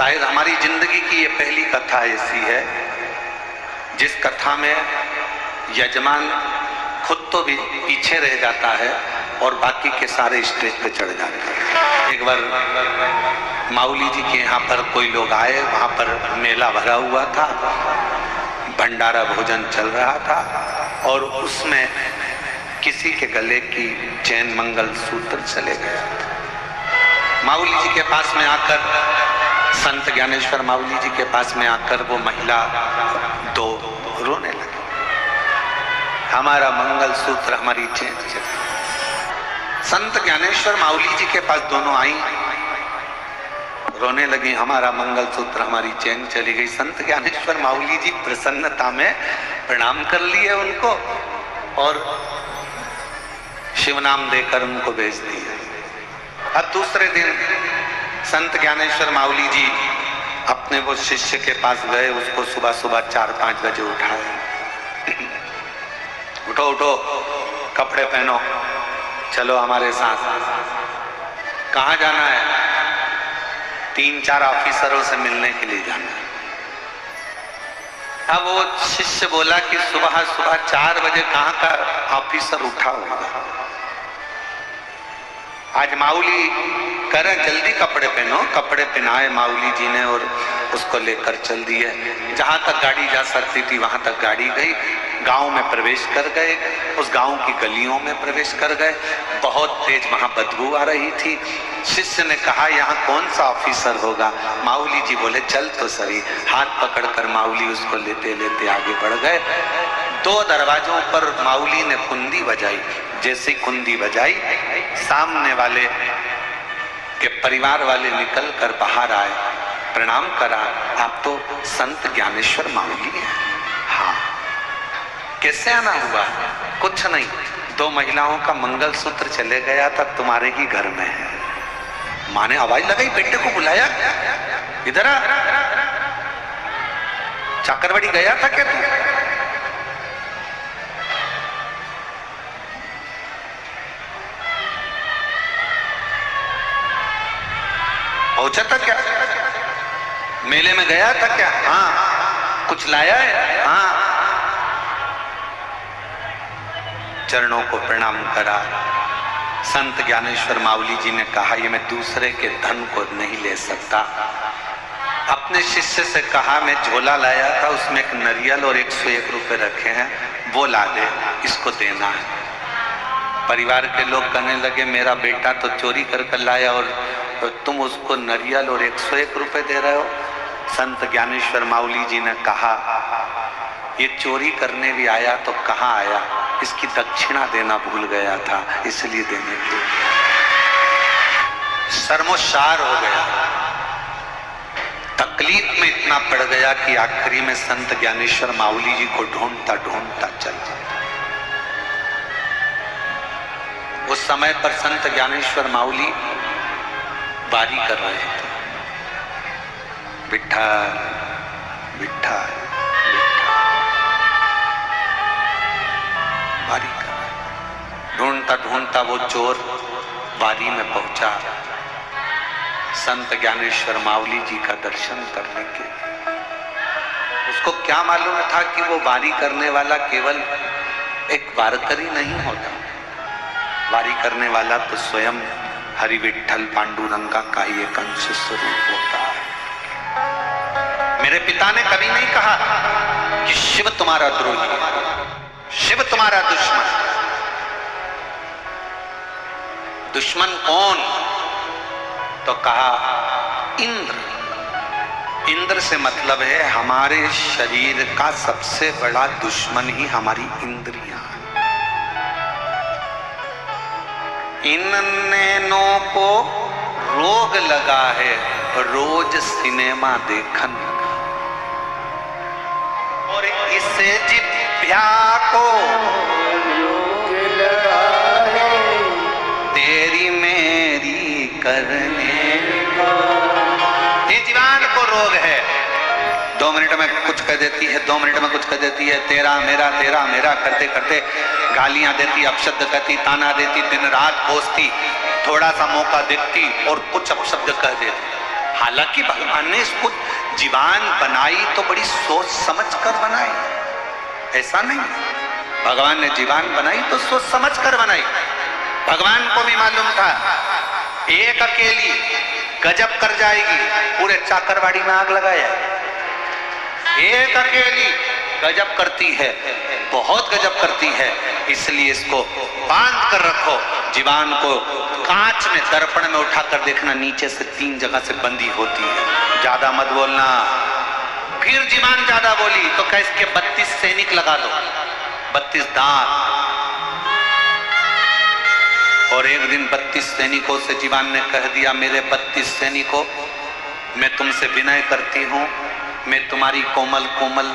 शायद हमारी जिंदगी की ये पहली कथा ऐसी है जिस कथा में यजमान खुद तो भी पीछे रह जाता है और बाकी के सारे स्टेज पे चढ़ जाते हैं। एक बार माऊली जी के यहाँ पर कोई लोग आए, वहां पर मेला भरा हुआ था, भंडारा भोजन चल रहा था और उसमें किसी के गले की चैन मंगल सूत्र चले गया। माऊली जी के पास में आकर, संत ज्ञानेश्वर माऊली जी के पास में आकर वो महिला दो रोने लगी, हमारा मंगल सूत्र, हमारी चैन चली। संत ज्ञानेश्वर माऊली जी के पास दोनों आई, रोने लगी, हमारा मंगल सूत्र, हमारी चैन चली गई। संत ज्ञानेश्वर माऊली जी प्रसन्नता में प्रणाम कर लिए उनको और शिव नाम देकर उनको भेज दिया। अब दूसरे दिन संत ज्ञानेश्वर माऊली जी अपने वो शिष्य के पास गए, उसको सुबह सुबह 4-5 बजे उठाए, उठो उठो, कपड़े पहनो, चलो हमारे साथ। कहाँ जाना है? 3-4 ऑफिसरों से मिलने के लिए जाना है। अब वो शिष्य बोला कि सुबह सुबह 4 बजे कहाँ का ऑफिसर उठा होगा? आज माऊली करे जल्दी कपड़े पहनो। कपड़े पहनाए माऊली जी ने और उसको लेकर चल दिए। जहां तक गाड़ी जा सकती थी वहां तक गाड़ी गई। गांव में प्रवेश कर गए, उस गांव की गलियों में प्रवेश कर गए। बहुत तेज वहां बदबू आ रही थी। शिष्य ने कहा यहाँ कौन सा ऑफिसर होगा? माऊली जी बोले चल तो सही। हाथ पकड़कर माऊली उसको लेते लेते आगे बढ़ गए। 2 दरवाजों पर माऊली ने कुंडी बजाई। जैसे कुंडी बजाई, सामने वाले के परिवार वाले निकल कर बाहर आए, प्रणाम करा, आप तो संत ज्ञानेश्वर माऊली हैं? हाँ। कैसे आना हुआ? कुछ नहीं, 2 महिलाओं का मंगल सूत्र चले गया था, तुम्हारे ही घर में है। माँ ने आवाज लगाई, बेटे को बुलाया, इधर आ। चाकरवाड़ी गया था क्या तू? पहुंचा था क्या? मेले में गया था क्या? हाँ। कुछ लाया है? हाँ। चरणों को प्रणाम करा। संत ज्ञानेश्वर माऊली जी ने कहा ये मैं दूसरे के धन को नहीं ले सकता। अपने शिष्य से कहा मैं झोला लाया था, उसमें एक नरियल और 101 रुपए रखे हैं, वो ला दे, इसको देना है। परिवार के लोग कहने लगे मेरा बेटा तो चोरी कर लाया और तुम उसको नरियल और 101 रुपए दे रहे हो। संत ज्ञानेश्वर माऊली जी ने कहा ये चोरी करने भी आया तो कहाँ आया, इसकी दक्षिणा देना भूल गया था, इसलिए देने के लिए शर्मोशार हो गया। तकलीफ में इतना पड़ गया कि आखिरी में संत ज्ञानेश्वर माऊली जी को ढूंढता ढूंढता चल जाता। उस समय पर संत ज्ञानेश्वर माऊली वारी कर रहे थे, विठ्ठल विठ्ठल वारी कर रहे। ढूंढता ढूंढता वो चोर वारी में पहुंचा संत ज्ञानेश्वर माऊली जी का दर्शन करने के। उसको क्या मालूम था कि वो वारी करने वाला केवल एक वारकरी नहीं होता, वारी करने वाला तो स्वयं हरि विठ्ठल पांडुरंगा का ही एक अंश स्वरूप होता है। मेरे पिता ने कभी नहीं कहा कि शिव तुम्हारा द्रोही, शिव तुम्हारा दुश्मन। दुश्मन कौन? तो कहा इंद्र। इंद्र से मतलब है हमारे शरीर का सबसे बड़ा दुश्मन ही हमारी इंद्रियां। इन नैनों को रोग लगा है, रोज सिनेमा देखन लगा, और इसे जिभ्या को रोग लगा है, तेरी मेरी करने को। ये जीवान को रोग है, 2 मिनट में कुछ कह देती है, 2 मिनट में कुछ कह देती है, तेरा मेरा करते करते गालियां देती, अपशब्द कहती, ताना देती, दिन रात कोसती, थोड़ा सा मौका देखती और कुछ अपशब्द कह देती। हालांकि भगवान ने इसको जीवान बनाई तो बड़ी सोच समझ कर बनाई, ऐसा नहीं। भगवान ने जीवान बनाई तो सोच समझ कर बनाई। भगवान को भी मालूम था एक अकेली गजब कर जाएगी, पूरे चाकरवाड़ी में आग लगाया। एक अकेली गजब करती है, बहुत गजब करती है, इसलिए इसको बांध कर रखो। जीवान को कांच में दर्पण में उठाकर देखना, नीचे से 3 जगह से बंदी होती है, ज्यादा मत बोलना। फिर जीवान ज्यादा बोली तो क्या इसके 32 सैनिक लगा दो, 32 दांत। और एक दिन 32 सैनिकों से जीवान ने कह दिया, मेरे 32 सैनिकों, मैं तुमसे विनय करती हूं, मैं तुम्हारी कोमल कोमल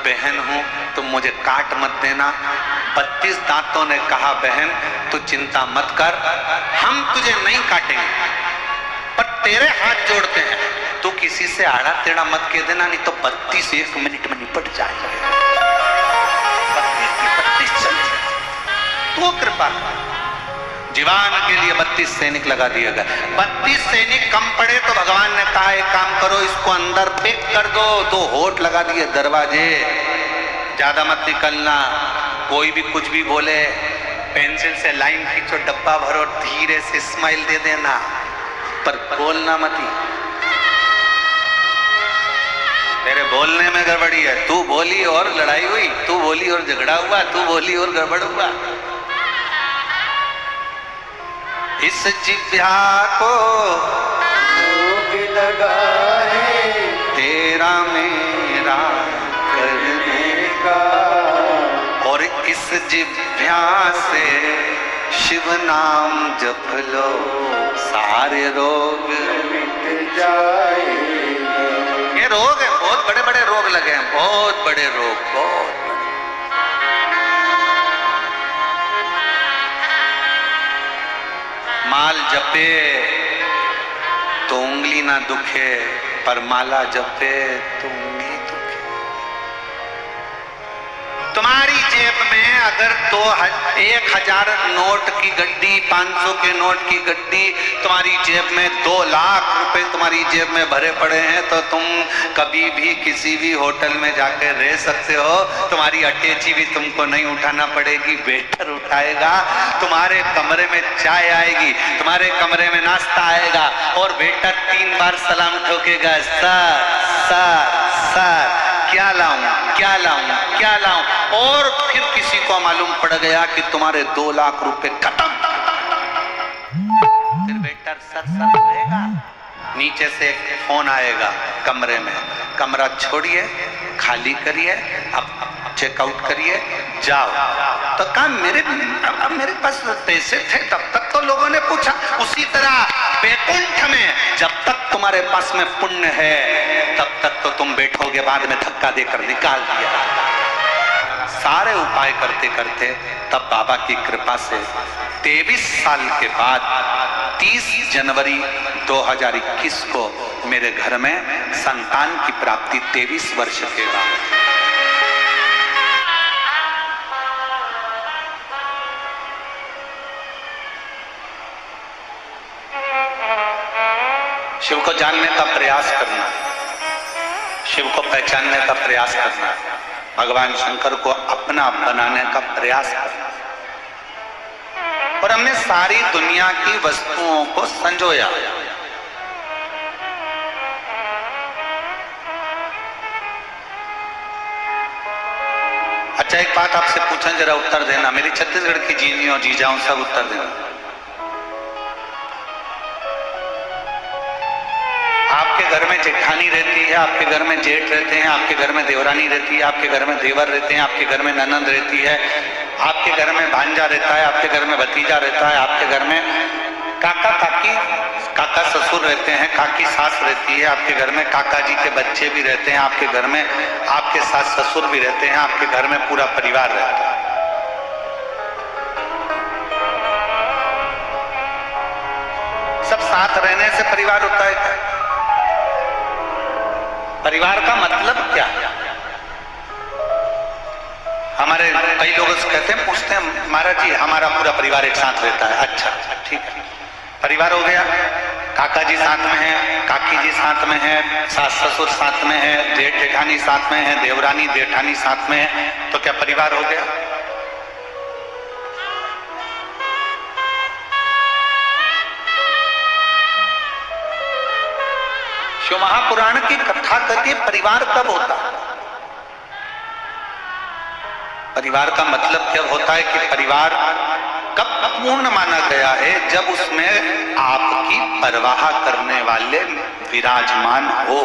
बहन हूं, तुम मुझे काट मत देना। 32 दांतों ने कहा, बहन तू चिंता मत कर, हम तुझे नहीं काटेंगे, पर तेरे हाथ जोड़ते हैं, तू किसी से आड़ा टेढ़ा मत कह देना, नहीं तो 32 1 मिनट में निपट जाएगा। 32 चल, तू कृपा। जीवान के लिए 32 सैनिक लगा दिए गए। 32 सैनिक कम पड़े तो भगवान ने कहा, एक काम करो, इसको अंदर पैक कर दो। 2 होठ लगा दिए दरवाजे, ज्यादा मत निकलना, कोई भी कुछ भी बोले, पेंसिल से लाइन खींचो, डब्बा भरो, धीरे से स्माइल दे देना, पर बोलना मत ही। तेरे बोलने में गड़बड़ी है, तू बोली और लड़ाई हुई, तू बोली और झगड़ा हुआ, तू बोली और गड़बड़ हुआ। इस जिह्वा को रोग लगा है तेरा मेरा करने का, और इस जिह्वा से शिव नाम जप लो, सारे रोग मिट जाएंगे। ये रोग है, बहुत बड़े बड़े रोग लगे हैं, बहुत बड़े रोग, बहुत। माल जपे तो उंगली ना दुखे, पर माला जपे तो उंगली दुखे। तुम्हारी जेब में अगर 1000 नोट की गड्डी, 500 के नोट की गड्डी, तुम्हारी जेब में 2 लाख रुपए तुम्हारी जेब में भरे पड़े हैं, तो तुम कभी भी किसी भी होटल में जाकर रह सकते हो। तुम्हारी अटैची भी तुमको नहीं उठाना पड़ेगी, वेटर उठाएगा। तुम्हारे कमरे में चाय आएगी, तुम्हारे कमरे में नाश्ता आएगा, और वेटर 3 बार सलाम ठोकेगा, सर सर सर, क्या लाऊं क्या लाऊं क्या लाऊं। और फिर किसी को मालूम पड़ गया कि तुम्हारे 2 लाख रुपए खत्म, फिर वेटर सर सर करेगा, नीचे से एक फोन आएगा कमरे में, कमरा छोड़िए, खाली करिए, अब चेकआउट करिए, जाओ। तो कहा मेरे पास पैसे थे तब तक तो लोगों ने पूछा। उसी तरह वैकुंठ में जब तक तुम्हारे पास में पुण्य है तब तक तो तुम बैठोगे, बाद में धक्का देकर निकाल दिया। सारे उपाय करते करते तब बाबा की कृपा से 23 साल के बाद 30 जनवरी 2021 को मेरे घर में संतान की प्राप्ति, 23 वर्ष के बाद। शिव को जानने का प्रयास करना, शिव को पहचानने का प्रयास करना, भगवान शंकर को अपना बनाने का प्रयास करना। और हमने सारी दुनिया की वस्तुओं को संजोया। अच्छा, एक बात आपसे पूछा, जरा उत्तर देना, मेरी छत्तीसगढ़ की जीनियों जीजाओं सब उत्तर देना। आपके घर में जेठानी रहती है, आपके घर में जेठ रहते हैं, आपके घर में देवरानी रहती है, आपके घर में देवर रहते हैं, आपके घर में ननंद रहती है, आपके घर में भांजा रहता है, आपके घर में भतीजा रहता है, आपके घर में काका काकी, काका ससुर रहते हैं, काकी सास रहती है, आपके घर में काका जी के बच्चे भी रहते हैं, आपके घर में आपके सास ससुर भी रहते हैं, आपके घर में पूरा परिवार रहता है। सब साथ रहने से परिवार होता है क्या? परिवार का मतलब क्या? हमारे कई लोग कहते हैं, पूछते हैं, महाराज जी हमारा पूरा परिवार एक साथ रहता है। अच्छा ठीक है, परिवार हो गया, काका जी साथ में है, काकी जी साथ में है, सास ससुर साथ में है, जेठ जेठानी साथ में है, देवरानी जेठानी साथ में है, तो क्या परिवार हो गया? शिव महापुराण की कथा करके परिवार कब होता है? परिवार का मतलब क्या होता है कि परिवार कब पूर्ण माना गया है? जब उसमें आपकी परवाह करने वाले विराजमान हो।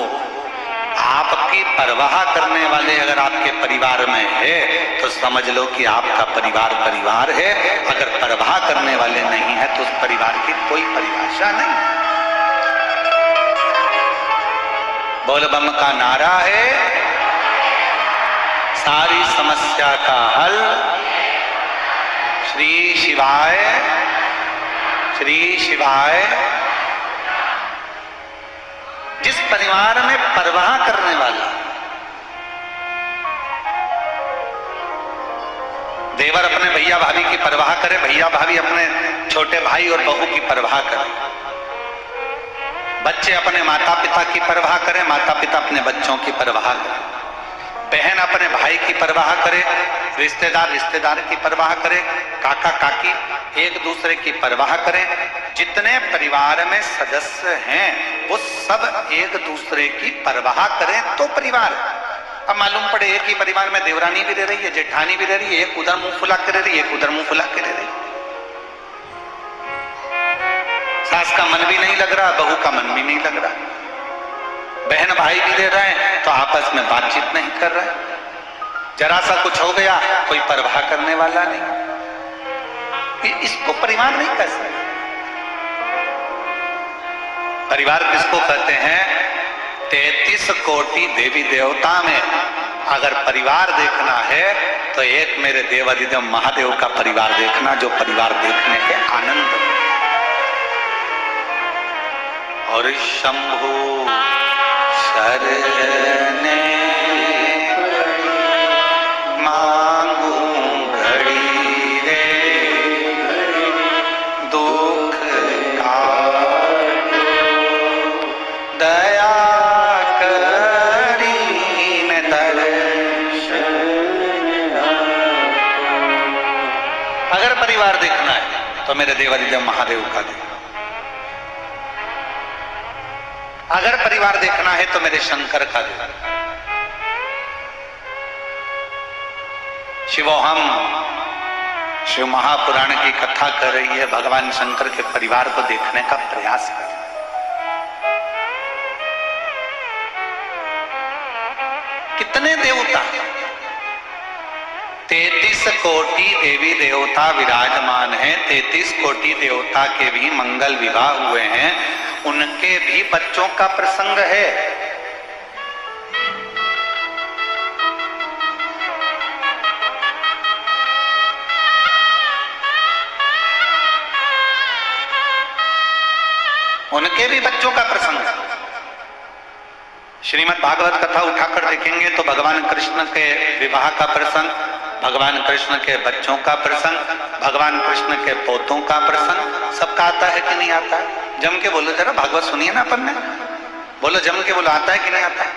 आपकी परवाह करने वाले अगर आपके परिवार में है तो समझ लो कि आपका परिवार परिवार है। अगर परवाह करने वाले नहीं है तो उस परिवार की कोई परिभाषा नहीं। बोल बम का नारा है, सारी समस्या का हल श्री शिवाय, श्री शिवाय। जिस परिवार में परवाह करने वाला देवर अपने भैया भाभी की परवाह करे, भैया भाभी अपने छोटे भाई और बहू की परवाह करे, बच्चे अपने माता पिता की परवाह करें, माता पिता अपने बच्चों की परवाह करें, बहन अपने भाई की परवाह करे, रिश्तेदार रिश्तेदार की परवाह करे, काका काकी एक दूसरे की परवाह करें। जितने परिवार में सदस्य हैं वो सब एक दूसरे की परवाह करें तो परिवार। अब मालूम पड़े एक ही परिवार में देवरानी भी रह रही है, जेठानी भी रह रही है, एक उधर मुंह फुला के रह रही है, एक उधर मुंह फुला के रह रही है। सास का मन भी नहीं लग रहा, बहू का मन भी नहीं लग रहा, बहन भाई भी रह रहे हैं तो आपस में बातचीत नहीं कर रहे। जरा सा कुछ हो गया कोई परवाह करने वाला नहीं। इसको परिवार नहीं कह सकते। परिवार किसको कहते हैं? 33 कोटि देवी देवता में अगर परिवार देखना है तो एक मेरे देवाधिदेव महादेव का परिवार देखना, जो परिवार देखने के आनंद। और शंभु शरणे मांगू घड़ी रे, दुख काटो दया करीन दर्शन। अगर परिवार देखना है तो मेरे देवाधिदेव महादेव का देखना, अगर परिवार देखना है तो मेरे शंकर का देखना। शिवोहम शिव महापुराण की कथा कर रही है, भगवान शंकर के परिवार को देखने का प्रयास कर। कितने देवता? 33 कोटि देवी देवता विराजमान हैं। 33 कोटि देवता के भी मंगल विवाह हुए हैं, उनके भी बच्चों का प्रसंग है। उनके भी बच्चों का प्रसंग है। श्रीमद् भागवत कथा उठाकर देखेंगे तो भगवान कृष्ण के विवाह का प्रसंग, भगवान कृष्ण के बच्चों का प्रसंग, भगवान कृष्ण के पोतों का प्रसंग सबका आता है कि नहीं आता है? जम के बोलो जरा, भागवत सुनिए ना अपन ने, बोलो जम के बोलो, आता है कि नहीं आता है?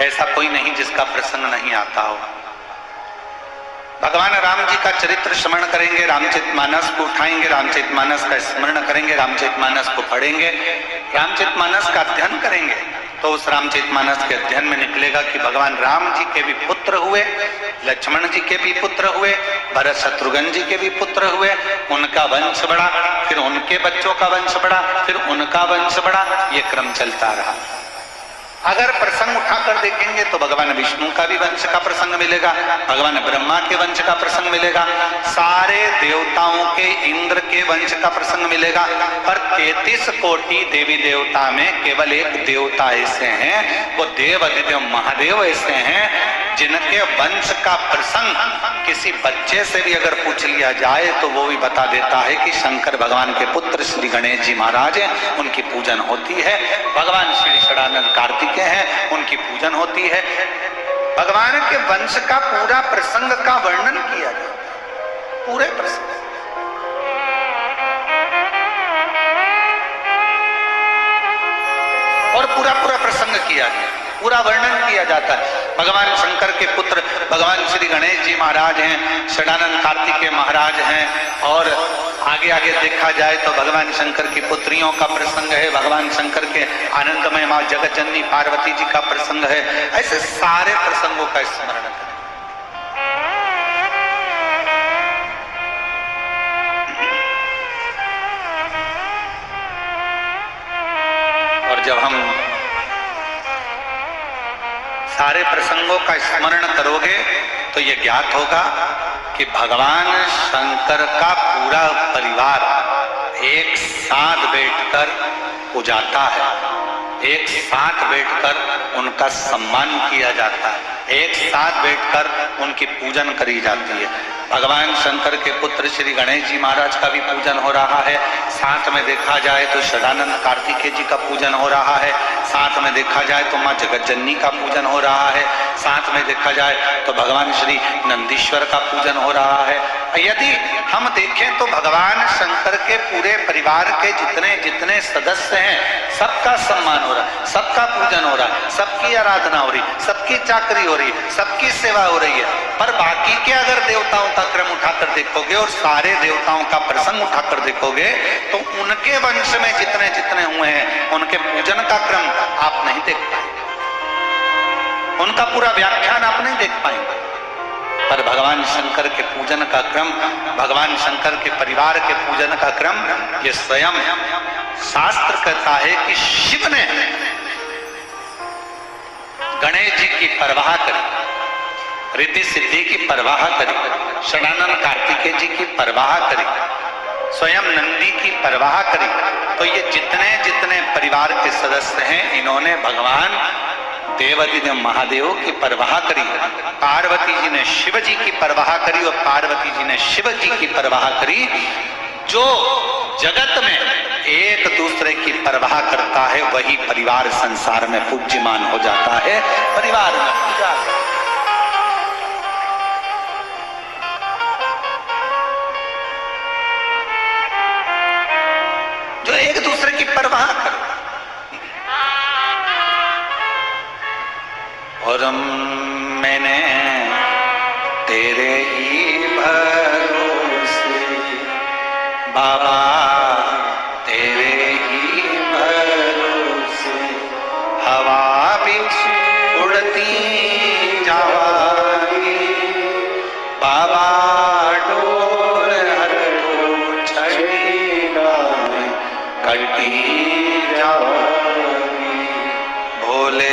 ऐसा कोई नहीं जिसका प्रसंग नहीं आता हो। भगवान राम जी का चरित्र स्मरण करेंगे, रामचरितमानस को उठाएंगे, रामचरितमानस का स्मरण करेंगे, रामचरितमानस को पढ़ेंगे, रामचरितमानस का अध्ययन करेंगे तो उस रामचरितमानस के अध्ययन में निकलेगा कि भगवान राम जी के भी पुत्र हुए, लक्ष्मण जी के भी पुत्र हुए, भरत शत्रुघ्न जी के भी पुत्र हुए, उनका वंश बढ़ा, फिर उनके बच्चों का वंश बढ़ा, फिर उनका वंश बढ़ा, ये क्रम चलता रहा। अगर प्रसंग उठाकर देखेंगे तो भगवान विष्णु का भी वंश का प्रसंग मिलेगा, भगवान ब्रह्मा के वंश का प्रसंग मिलेगा, सारे देवताओं के, इंद्र के वंश का प्रसंग मिलेगा। पर 33 कोटि देवी देवता में केवल एक देवता ऐसे हैं, वो देवाधिदेव महादेव ऐसे हैं जिनके वंश का प्रसंग किसी बच्चे से भी अगर पूछ लिया जाए तो वो भी बता देता है कि शंकर भगवान के पुत्र श्री गणेश जी महाराज हैं, उनकी पूजन होती है। भगवान श्री षडानंद कार्तिकेय हैं, उनकी पूजन होती है। भगवान के वंश का पूरा प्रसंग का वर्णन किया जाए। पूरे प्रसंग और पूरा प्रसंग किया गया, पूरा वर्णन किया जाता है। भगवान शंकर के पुत्र भगवान श्री गणेश जी महाराज हैं, षडानंद कार्तिकेय महाराज हैं, और आगे आगे देखा जाए तो भगवान शंकर की पुत्रियों का प्रसंग है, भगवान शंकर के आनंदमय मां जगत जननी पार्वती जी का प्रसंग है। ऐसे सारे प्रसंगों का स्मरण करें। और जब हम सारे प्रसंगों का स्मरण करोगे तो ये ज्ञात होगा कि भगवान शंकर का पूरा परिवार एक साथ बैठकर पूजाता है, एक साथ बैठकर उनका सम्मान किया जाता है, एक साथ बैठकर उनकी पूजन करी जाती है। भगवान शंकर के पुत्र श्री गणेश जी महाराज का भी पूजन हो रहा है, साथ में देखा जाए तो षडानंद कार्तिकेय जी का पूजन हो रहा है, साथ में देखा जाए तो मां जगत जननी का पूजन हो रहा है, साथ में देखा जाए तो भगवान श्री नंदीश्वर का पूजन हो रहा है। यदि हम देखें तो भगवान शंकर के पूरे परिवार के जितने जितने सदस्य हैं सबका सम्मान हो रहा है, सबका पूजन हो रहा है, सबकी आराधना हो रही, सबकी चाकरी हो रही है, सबकी सेवा हो रही है। पर बाकी के अगर देवताओं का क्रम उठाकर देखोगे और सारे देवताओं का प्रसंग उठाकर देखोगे तो उनके वंश में जितने जितने हुए हैं उनके पूजन का क्रम आप नहीं देख पाएंगे, उनका पूरा व्याख्यान आप नहीं देख पाएंगे। पर भगवान शंकर के पूजन का क्रम, भगवान शंकर के परिवार के पूजन का क्रम, ये स्वयं शास्त्र कहता है कि शिव ने गणेश जी की परवाह करी, रिद्धि सिद्धि की परवाह करी, षडानंद कार्तिकेय जी की परवाह करी, स्वयं नंदी की परवाह करी। तो ये जितने जितने परिवार के सदस्य हैं इन्होंने भगवान देवादिदेव महादेव की परवाह करी, पार्वती जी ने शिव जी की परवाह करी और पार्वती जी ने शिव जी की परवाह करी। जो जगत में एक दूसरे की परवाह करता है वही परिवार संसार में पूज्यमान हो जाता है, परिवार में पूजा। जो एक दूसरे की परवाह करे। और मैंने तेरे ही भरोसे बाबा, तेरे ही भरोसे हवा बिच उड़ती जावागी बाबा, डोर हर को छड़ेगा कटी जावागी। भोले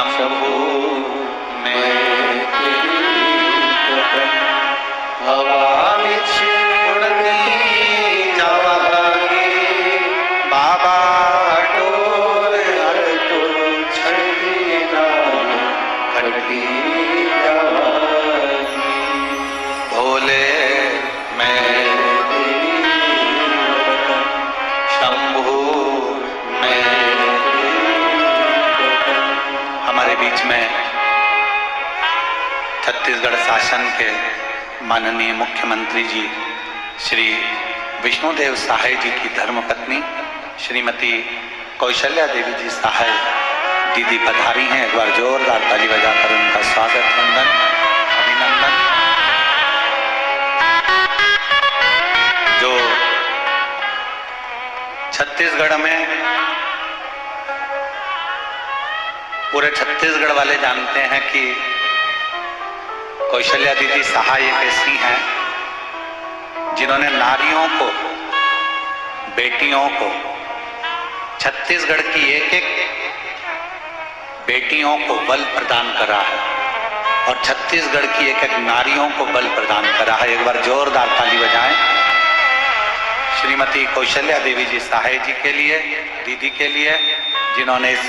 शंभू में हवा बिच उड़ती जावागी बाबा, डोर हर को छड़ेगा कटी जावागी। भोले मैं शंभू में। हमारे बीच में छत्तीसगढ़ शासन के माननीय मुख्यमंत्री जी श्री विष्णुदेव सहाय जी की धर्मपत्नी श्रीमती कौशल्या देवी जी सहाय दीदी पधारी हैं। एक बार जोरदार ताली बजाकर उनका स्वागत, वंदन, अभिनंदन। जो छत्तीसगढ़ में पूरे छत्तीसगढ़ वाले जानते हैं कि कौशल्या दीदी सहाय एक ऐसी हैं जिन्होंने नारियों को, बेटियों को, छत्तीसगढ़ की एक एक बेटियों को बल प्रदान करा है और छत्तीसगढ़ की एक एक नारियों को बल प्रदान करा है। एक बार जोरदार ताली बजाएं श्रीमती कौशल्या देवी जी सहाय जी के लिए, दीदी के लिए, जिन्होंने इस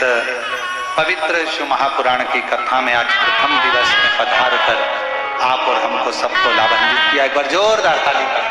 पवित्र शिव महापुराण की कथा में आज प्रथम दिवस में पधार कर आप और हमको सबको लाभान्वित किया। एक बार जोरदार ताली कर।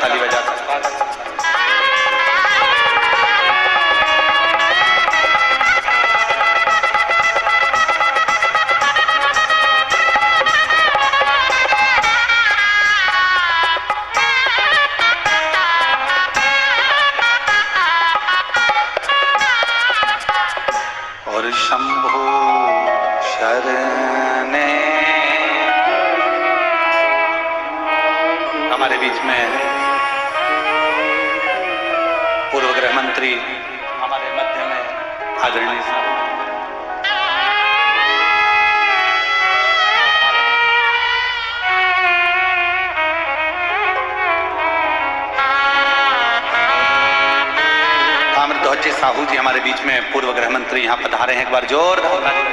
ताली बजाकर स्वागत। और शंभु शरणे हमारे बीच में पूर्व गृह मंत्री हमारे मध्य में आदरणीय ताम्रध्वज साहू जी हमारे बीच में पूर्व गृह मंत्री यहाँ पधारे हैं। एक बार जोरदार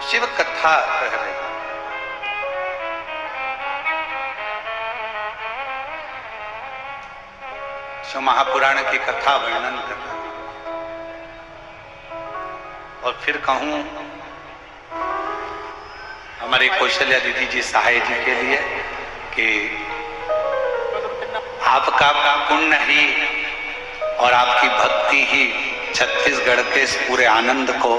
शिव कथा कह रही। शिव महापुराण की कथा वर्णन करना और फिर कहूं हमारी कौशल्या दीदी जी सहाय जी के लिए कि आपका पुण्य ही और आपकी भक्ति ही छत्तीसगढ़ के इस पूरे आनंद को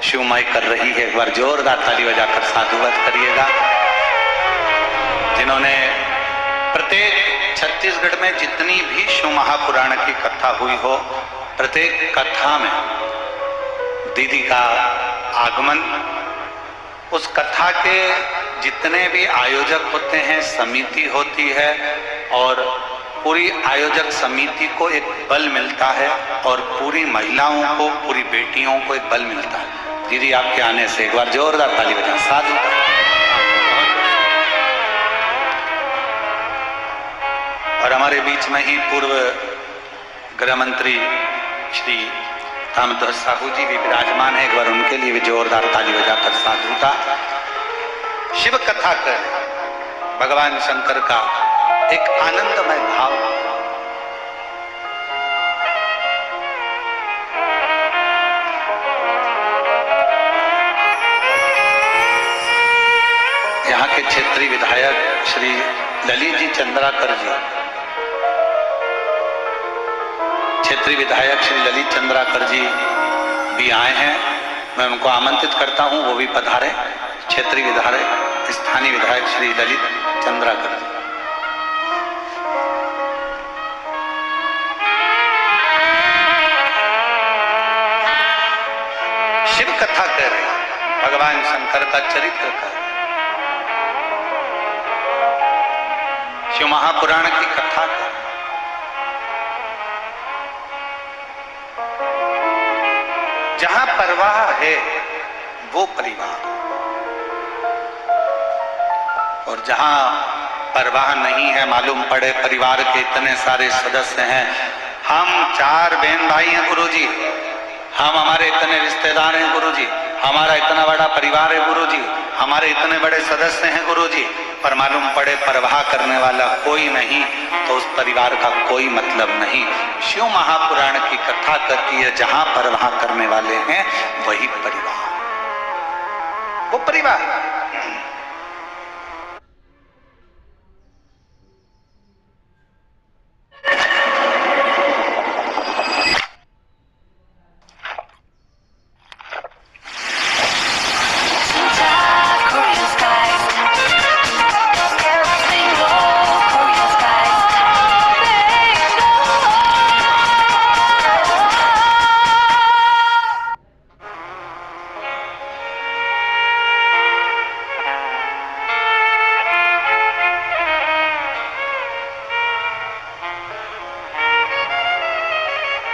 शिवमय कर रही है। एक बार जोरदार ताली बजाकर साधुवाद करिएगा। जिन्होंने प्रत्येक छत्तीसगढ़ में जितनी भी शिव महापुराण की कथा हुई हो, प्रत्येक कथा में दीदी का आगमन, उस कथा के जितने भी आयोजक होते हैं, समिति होती है और पूरी आयोजक समिति को एक बल मिलता है और पूरी महिलाओं को, पूरी बेटियों को एक बल मिलता है। दीदी आपके आने से एक बार जोरदार ताली बजाएं। साधु और हमारे बीच में ही पूर्व गृह मंत्री श्री ताम्रध्वज साहू जी भी विराजमान है। एक बार उनके लिए भी जोरदार ताली बजाकर साधुता। शिव कथा कर भगवान शंकर का एक आनंदमय भाव, यहाँ के क्षेत्रीय विधायक श्री ललित जी चंद्राकर जी, क्षेत्रीय विधायक श्री ललित चंद्राकर जी भी आए हैं। मैं उनको आमंत्रित करता हूं, वो भी पधारे। क्षेत्रीय विधायक, स्थानीय विधायक श्री ललित चंद्राकर जी। शिव कथा कह रहे, भगवान शंकर का चरित्र कर, शिव महापुराण की कथा कर। जहां परवाह है वो परिवार, और जहां परवाह नहीं है, मालूम पड़े परिवार के इतने सारे सदस्य हैं, हम 4 बहन भाई हैं गुरुजी, हम हमारे इतने रिश्तेदार हैं गुरुजी, हमारा इतना बड़ा परिवार है गुरुजी, हमारे इतने बड़े सदस्य हैं गुरुजी, पर मालूम पड़े परवाह करने वाला कोई नहीं, तो उस परिवार का कोई मतलब नहीं। शिव महापुराण की कथा कहती है जहां परवाह करने वाले हैं वही परिवार, वो परिवार।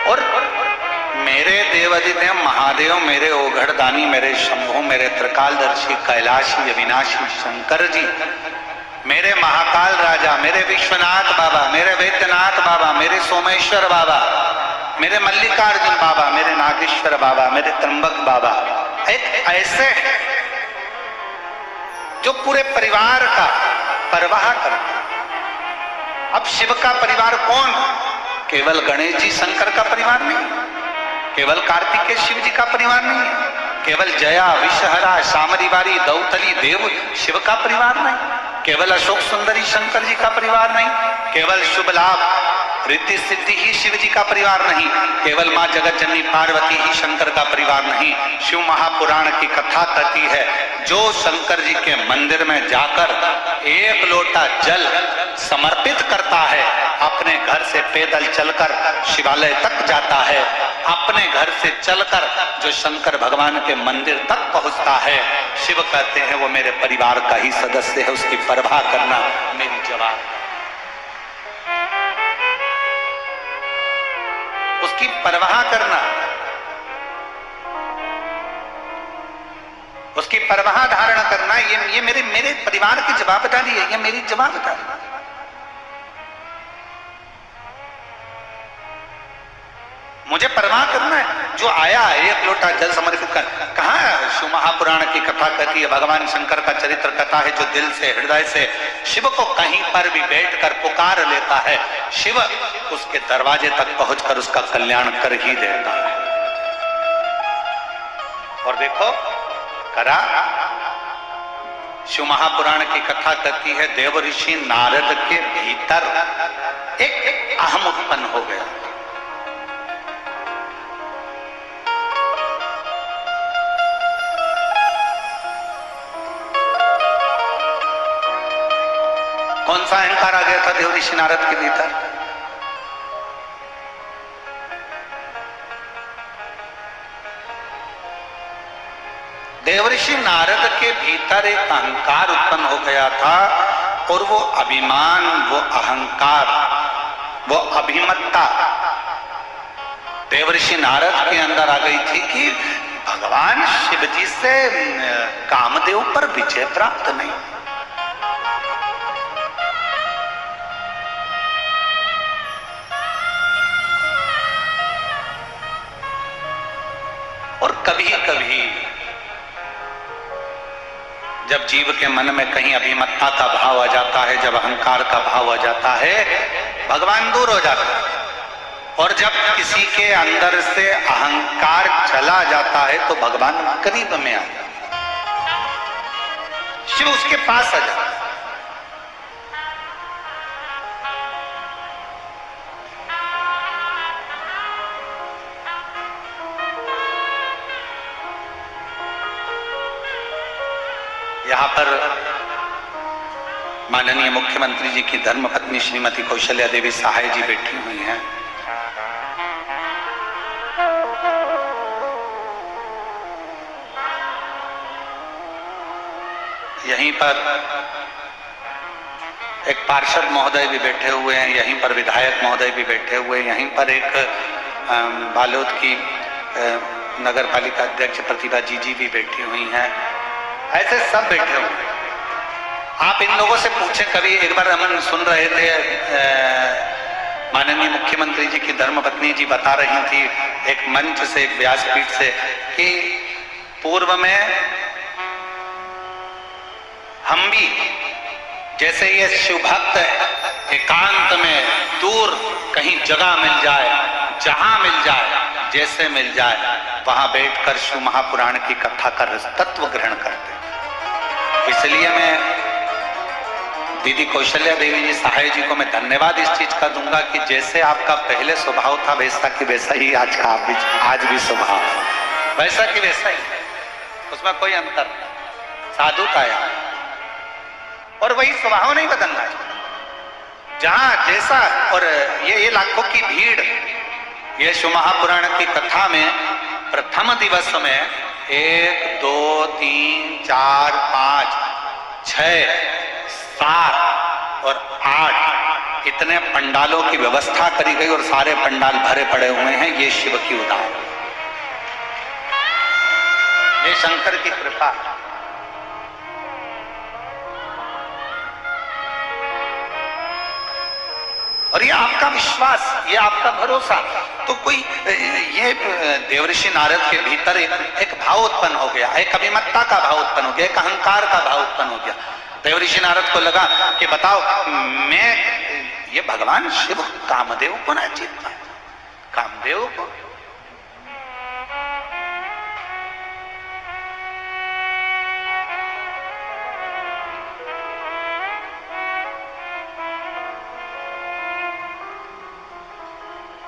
और मेरे देवाधिदेव महादेव, मेरे ओघड़दानी, मेरे शंभु, मेरे त्रिकालदर्शी कैलाशी अविनाशी शंकर जी, मेरे महाकाल राजा, मेरे विश्वनाथ बाबा, मेरे वैद्यनाथ बाबा, मेरे सोमेश्वर बाबा, मेरे मल्लिकार्जुन बाबा, मेरे नागेश्वर बाबा, मेरे त्र्यंबक बाबा, एक ऐसे जो पूरे परिवार का परवाह करते। अब शिव का परिवार कौन? केवल गणेश जी शंकर का परिवार नहीं, केवल कार्तिकेय शिव जी का परिवार नहीं, केवल जया विषहरा शामरीवारी दौतली देव शिव का परिवार नहीं, केवल अशोक सुंदरी शंकर जी का परिवार नहीं, केवल शुभ लाभ रिद्धि सिद्धि ही शिव जी का परिवार नहीं, केवल मां जगत जननी पार्वती ही शंकर का परिवार नहीं। शिव महापुराण की कथा कहती है, जो शंकर जी के मंदिर में जाकर एक लोटा जल समर्पित करता है, अपने घर से पैदल चलकर शिवालय तक जाता है, अपने घर से चलकर जो शंकर भगवान के मंदिर तक पहुंचता है, शिव कहते हैं वो मेरे परिवार का ही सदस्य है, उसकी परवाह करना मेरी जवाब, उसकी परवाह करना, उसकी परवाह धारण करना, ये मेरे परिवार की जवाबदारी है, ये मेरी जवाबदारी। मुझे परवाह करना है। जो आया एक लोटा जल समर्पित कर, कहाँ है शिव महापुराण की कथा कहती है, भगवान शंकर का चरित्र कथा है, जो दिल से हृदय से शिव को कहीं पर भी बैठकर पुकार लेता है, शिव उसके दरवाजे तक पहुंचकर उसका कल्याण कर ही देता है। और देखो करा, शिव महापुराण की कथा कहती है, देव ऋषि नारद के भीतर एक अहम उत्पन्न हो गया। कौन सा अहंकार आ गया था देव ऋषि नारद के भीतर? देव ऋषि नारद के भीतर एक अहंकार उत्पन्न हो गया था, और वो अभिमान, वो अहंकार, वो अभिमत्ता देव ऋषि नारद के अंदर आ गई थी कि भगवान शिव जी से कामदेव पर विजय प्राप्त नहीं। और कभी कभी जब जीव के मन में कहीं अभिमत्ता का भाव आ जाता है, जब अहंकार का भाव आ जाता है, भगवान दूर हो जाता है। और जब किसी के अंदर से अहंकार चला जाता है तो भगवान करीब में आ जाता है, शिव उसके पास आ जाता है। यहाँ पर माननीय मुख्यमंत्री जी की धर्मपत्नी श्रीमती कौशल्या देवी सहाय जी बैठी हुई हैं। यहीं पर एक पार्षद महोदय भी बैठे हुए हैं, यहीं पर विधायक महोदय भी बैठे हुए हैं, यहीं पर एक बालोद की नगर पालिका अध्यक्ष प्रतिभा जी भी बैठी हुई हैं। ऐसे सब बैठे हुए। आप इन लोगों से पूछे, कभी एक बार हम सुन रहे थे, माननीय मुख्यमंत्री जी की धर्मपत्नी जी बता रही थी एक मंच से, एक व्यासपीठ से, कि पूर्व में हम भी जैसे ये शिव भक्त है, एकांत में दूर कहीं जगह मिल जाए, जहां मिल जाए, जैसे मिल जाए, वहां बैठकर शिव महापुराण की कथा का तत्व ग्रहण करते। इसलिए मैं दीदी कौशल्या देवी जी सहाय जी को मैं धन्यवाद इस चीज का दूंगा कि जैसे आपका पहले स्वभाव था वैसा कि वैसा ही आज का आज भी स्वभाव, वैसा कि वैसा ही, उसमें कोई अंतर नहीं, साधुता है और वही स्वभाव नहीं बदलना है। जहां जैसा, और ये लाखों की भीड़, ये शिव महापुराण की कथा में प्रथम दिवस में 1 2 3 4 5 6 7 और 8 इतने पंडालों की व्यवस्था करी गई और सारे पंडाल भरे पड़े हुए हैं। ये शिव की उदाहरण, ये शंकर की कृपा। और ये आपका विश्वास, ये आपका भरोसा। तो कोई ये देवऋषि नारद के भीतर एक भाव उत्पन्न हो गया, एक अभिमत्ता का भाव उत्पन्न हो गया, एक अहंकार का भाव उत्पन्न हो गया। देवऋषि नारद को लगा कि बताओ, मैं ये भगवान शिव कामदेव को ना जीत पाए, कामदेव को।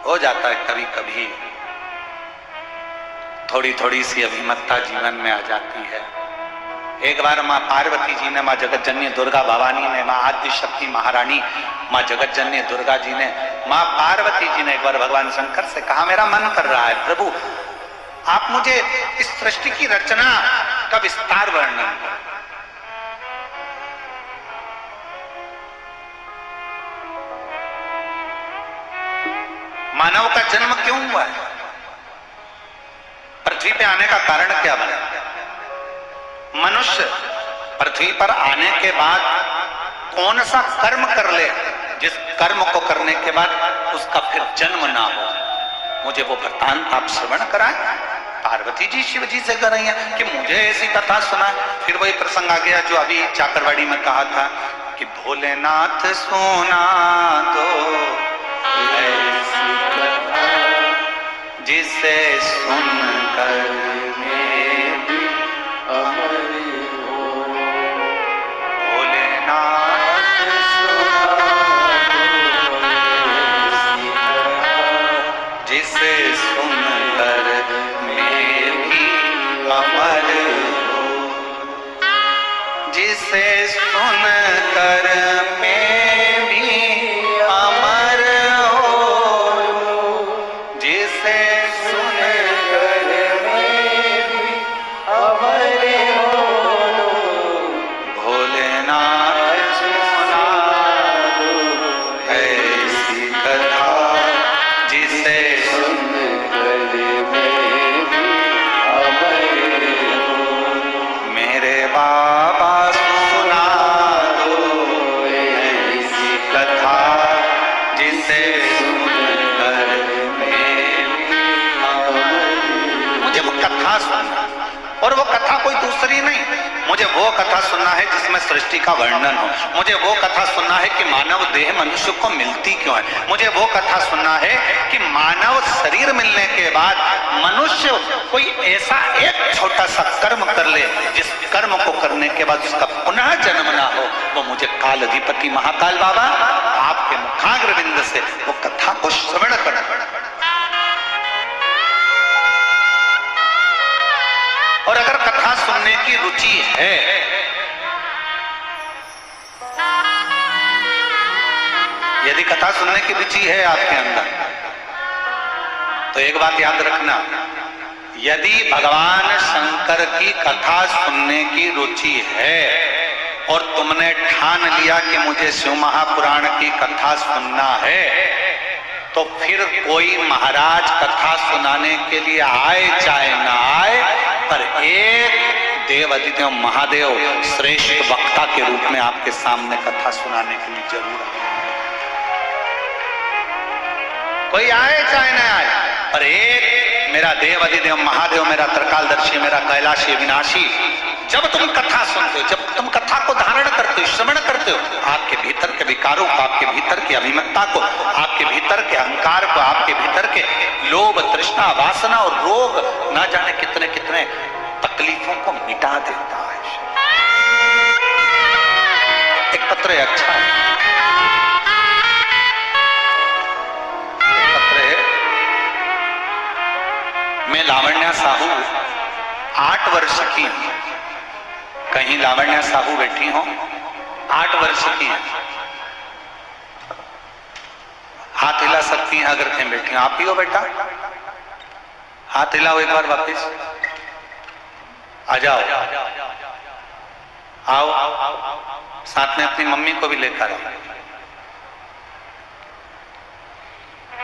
हो जाता है कभी कभी, थोड़ी थोड़ी सी अभिमत्ता जीवन में आ जाती है। एक बार माँ पार्वती जी ने, माँ जगतजननी दुर्गा भवानी ने, माँ आदि शक्ति महारानी माँ जगतजननी दुर्गा जी ने, माँ पार्वती जी ने एक बार भगवान शंकर से कहा, मेरा मन कर रहा है प्रभु, आप मुझे इस सृष्टि की रचना का विस्तार वर्णन करें। मानव का जन्म क्यों हुआ है? पृथ्वी पे आने का कारण क्या बना? मनुष्य पृथ्वी पर आने के बाद कौन सा कर्म कर ले जिस कर्म को करने के बाद उसका फिर जन्म ना हो। मुझे वो वृत्तांत आप श्रवण कराएं। पार्वती जी शिव जी से कर रही हैं कि मुझे ऐसी कथा सुना। फिर वही प्रसंग आ गया जो अभी चाकरवाड़ी में कहा था कि भोलेनाथ सोना दो जिसे सुनकर मैं भी अमर हो। भोलेनाथ जिसे सुनकर मैं भी अमर हो, जिसे सुनकर मैं भी अमर हो, जिसे और वो कथा कोई दूसरी नहीं, मुझे वो कथा सुनना है जिसमें सृष्टि का वर्णन हो। मुझे वो कथा सुनना है कि मानव देह मनुष्य को मिलती क्यों है। मुझे वो कथा सुनना है कि मानव शरीर मिलने के बाद मनुष्य कोई ऐसा एक छोटा सा कर्म कर ले जिस कर्म को करने के बाद उसका पुनः जन्म ना हो। वो मुझे काल अधिपति महाकाल बाबा आपके मुखाग्रविंद से वो कथा को श्रवण करना। और अगर कथा सुनने की रुचि है, यदि कथा सुनने की रुचि है आपके अंदर, तो एक बात याद रखना, यदि भगवान शंकर की कथा सुनने की रुचि है और तुमने ठान लिया कि मुझे शिव महापुराण की कथा सुनना है, तो फिर कोई महाराज कथा सुनाने के लिए आए चाहे ना आए, पर एक देव अधिदेव महादेव श्रेष्ठ वक्ता के रूप में आपके सामने कथा सुनाने के लिए जरूर आए। कोई आए चाहे ना आए, पर एक मेरा देव अधिदेव महादेव, मेरा त्रिकालदर्शी, मेरा कैलाशी विनाशी, जब तुम कथा सुनते हो, जब तुम कथा को धारण करते हो, श्रवण करते हो, आपके भीतर के विकारों को, आपके भीतर की अभिमत्ता को, आपके भीतर के अहंकार को, आपके भीतर के लोभ तृष्णा वासना और रोग, ना जाने कितने कितने तकलीफों को मिटा देता है। एक पत्र है, अच्छा है, एक पत्र है। मैं लावण्या साहू 8 वर्ष की, कहीं लावण्या साहू बैठी हो, 8 वर्ष की है, हाथ हिला सकती हैं अगर कहीं बैठी हो। आप ही हो बेटा, हाथ हिलाओ एक बार वापिस, आ जाओ, आओ, साथ में अपनी मम्मी को भी लेकर आओ।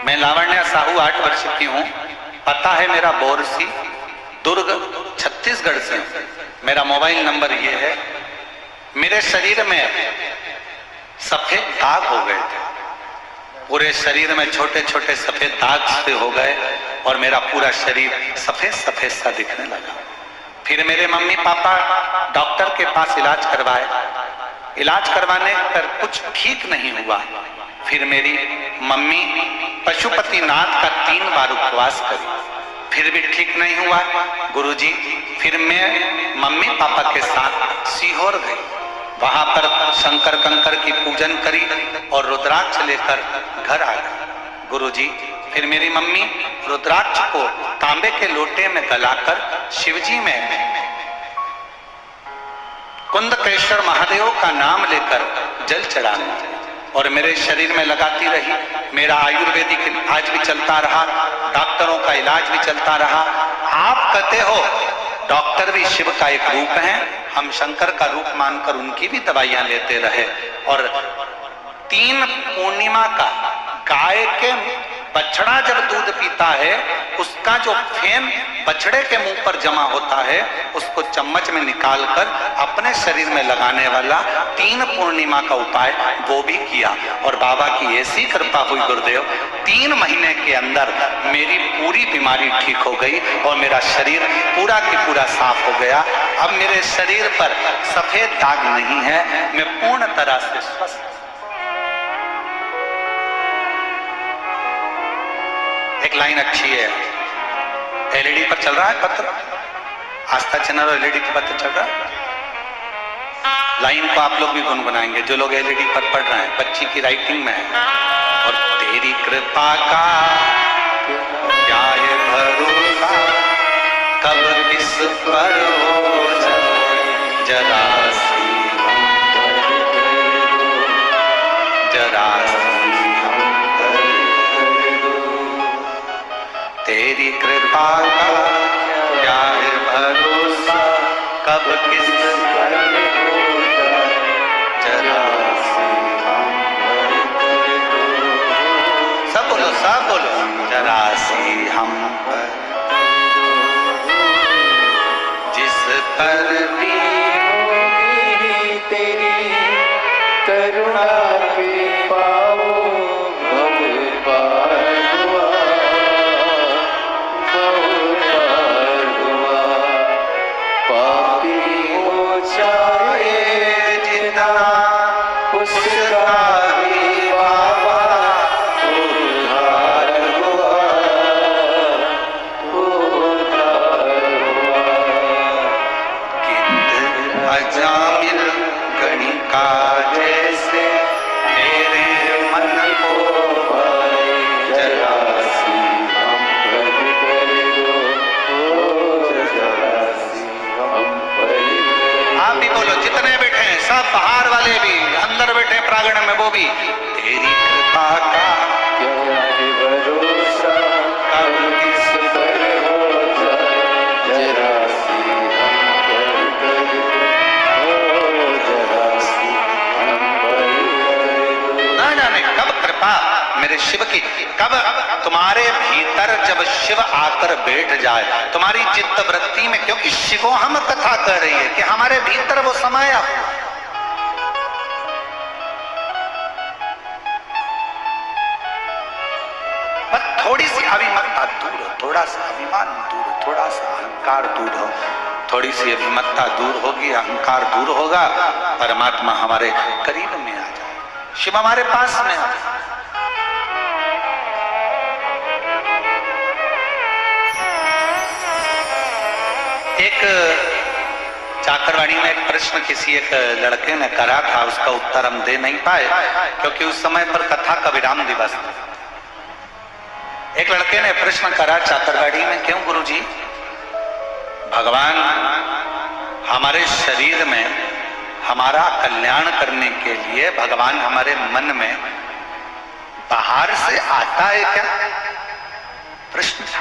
मैं लावण्या साहू 8 वर्ष की हूँ। पता है मेरा बोरसी, दुर्ग, छत्तीसगढ़ से हूँ। मेरा मोबाइल नंबर ये है। मेरे शरीर में सफेद दाग हो गए थे, पूरे शरीर में छोटे छोटे सफेद दाग से हो गए और मेरा पूरा शरीर सफेद सफेद सा दिखने लगा। फिर मेरे मम्मी पापा डॉक्टर के पास इलाज करवाए। इलाज करवाने पर कुछ ठीक नहीं हुआ। फिर मेरी मम्मी पशुपतिनाथ का 3 बार उपवास करी, फिर भी ठीक नहीं हुआ। गुरुजी, फिर मैं मम्मी पापा के साथ सीहोर गई। वहां पर शंकर कंकर की पूजन करी और रुद्राक्ष लेकर घर आ गई। गुरुजी, फिर मेरी मम्मी रुद्राक्ष को तांबे के लोटे में गलाकर शिवजी में कुंदकेश्वर महादेव का नाम लेकर जल चढ़ाने और मेरे शरीर में लगाती रही। मेरा आयुर्वेदिक आज भी चलता रहा, डॉक्टरों का इलाज भी चलता रहा। आप कहते हो डॉक्टर भी शिव का एक रूप है, हम शंकर का रूप मानकर उनकी भी दवाइयां लेते रहे। और 3 पूर्णिमा का गाय के बछड़ा जब दूध पीता है, उसका जो फेन बछड़े के मुंह पर जमा होता है, उसको चम्मच में निकालकर अपने शरीर में लगाने वाला 3 पूर्णिमा का उपाय वो भी किया। और बाबा की ऐसी कृपा हुई गुरुदेव, 3 महीने के अंदर मेरी पूरी बीमारी ठीक हो गई और मेरा शरीर पूरा की पूरा साफ हो गया। अब मेरे शरीर पर सफेद दाग नहीं है, मैं पूर्ण तरह से स्वस्थ। एक लाइन अच्छी है, एलईडी पर चल रहा है पत्र, आस्था चैनल एलईडी पर पत्र चल रहा है। लाइन को आप लोग भी गुनगुनाएंगे जो लोग एलईडी पर पढ़ रहे हैं, बच्ची की राइटिंग में है। और तेरी कृपा का क्या है भरोसा, कब किस पर हो जरा सी जरा तेरी कृपा का क्या है भरोसा, कब किस पर हो जरा सी सब बोलो जरा सी हम पर, जिस पर भी होगी तेरी करुणा कृपा बाहर वाले भी, अंदर बैठे प्रांगण में वो भी। तेरी कृपा का क्या है भरोसा, कब किस पर हो जरा सी हम पर हो जरा सी हम पर। ना जाने कब कृपा मेरे शिव की, कब तुम्हारे भीतर जब शिव आकर बैठ जाए तुम्हारी चित्त वृत्ति में, क्योंकि शिवो हम कथा कर रही है कि हमारे भीतर वो समाया। थोड़ी सी अभिमत्ता दूर हो, थोड़ा सा अभिमान दूर हो, थोड़ा सा अहंकार दूर हो, थोड़ी सी अभिमत्ता दूर होगी, अहंकार दूर होगा, परमात्मा हमारे करीब में आ जाए, शिव हमारे पास में आ जाए। एक चाकरवाड़ी में एक प्रश्न किसी एक लड़के ने करा था, उसका उत्तर हम दे नहीं पाए क्योंकि उस समय पर कथा का विराम दिवस था। एक लड़के ने प्रश्न करा चाकरवाड़ी में, क्यों गुरुजी भगवान हमारे शरीर में हमारा कल्याण करने के लिए भगवान हमारे मन में बाहर से आता है क्या? प्रश्न था।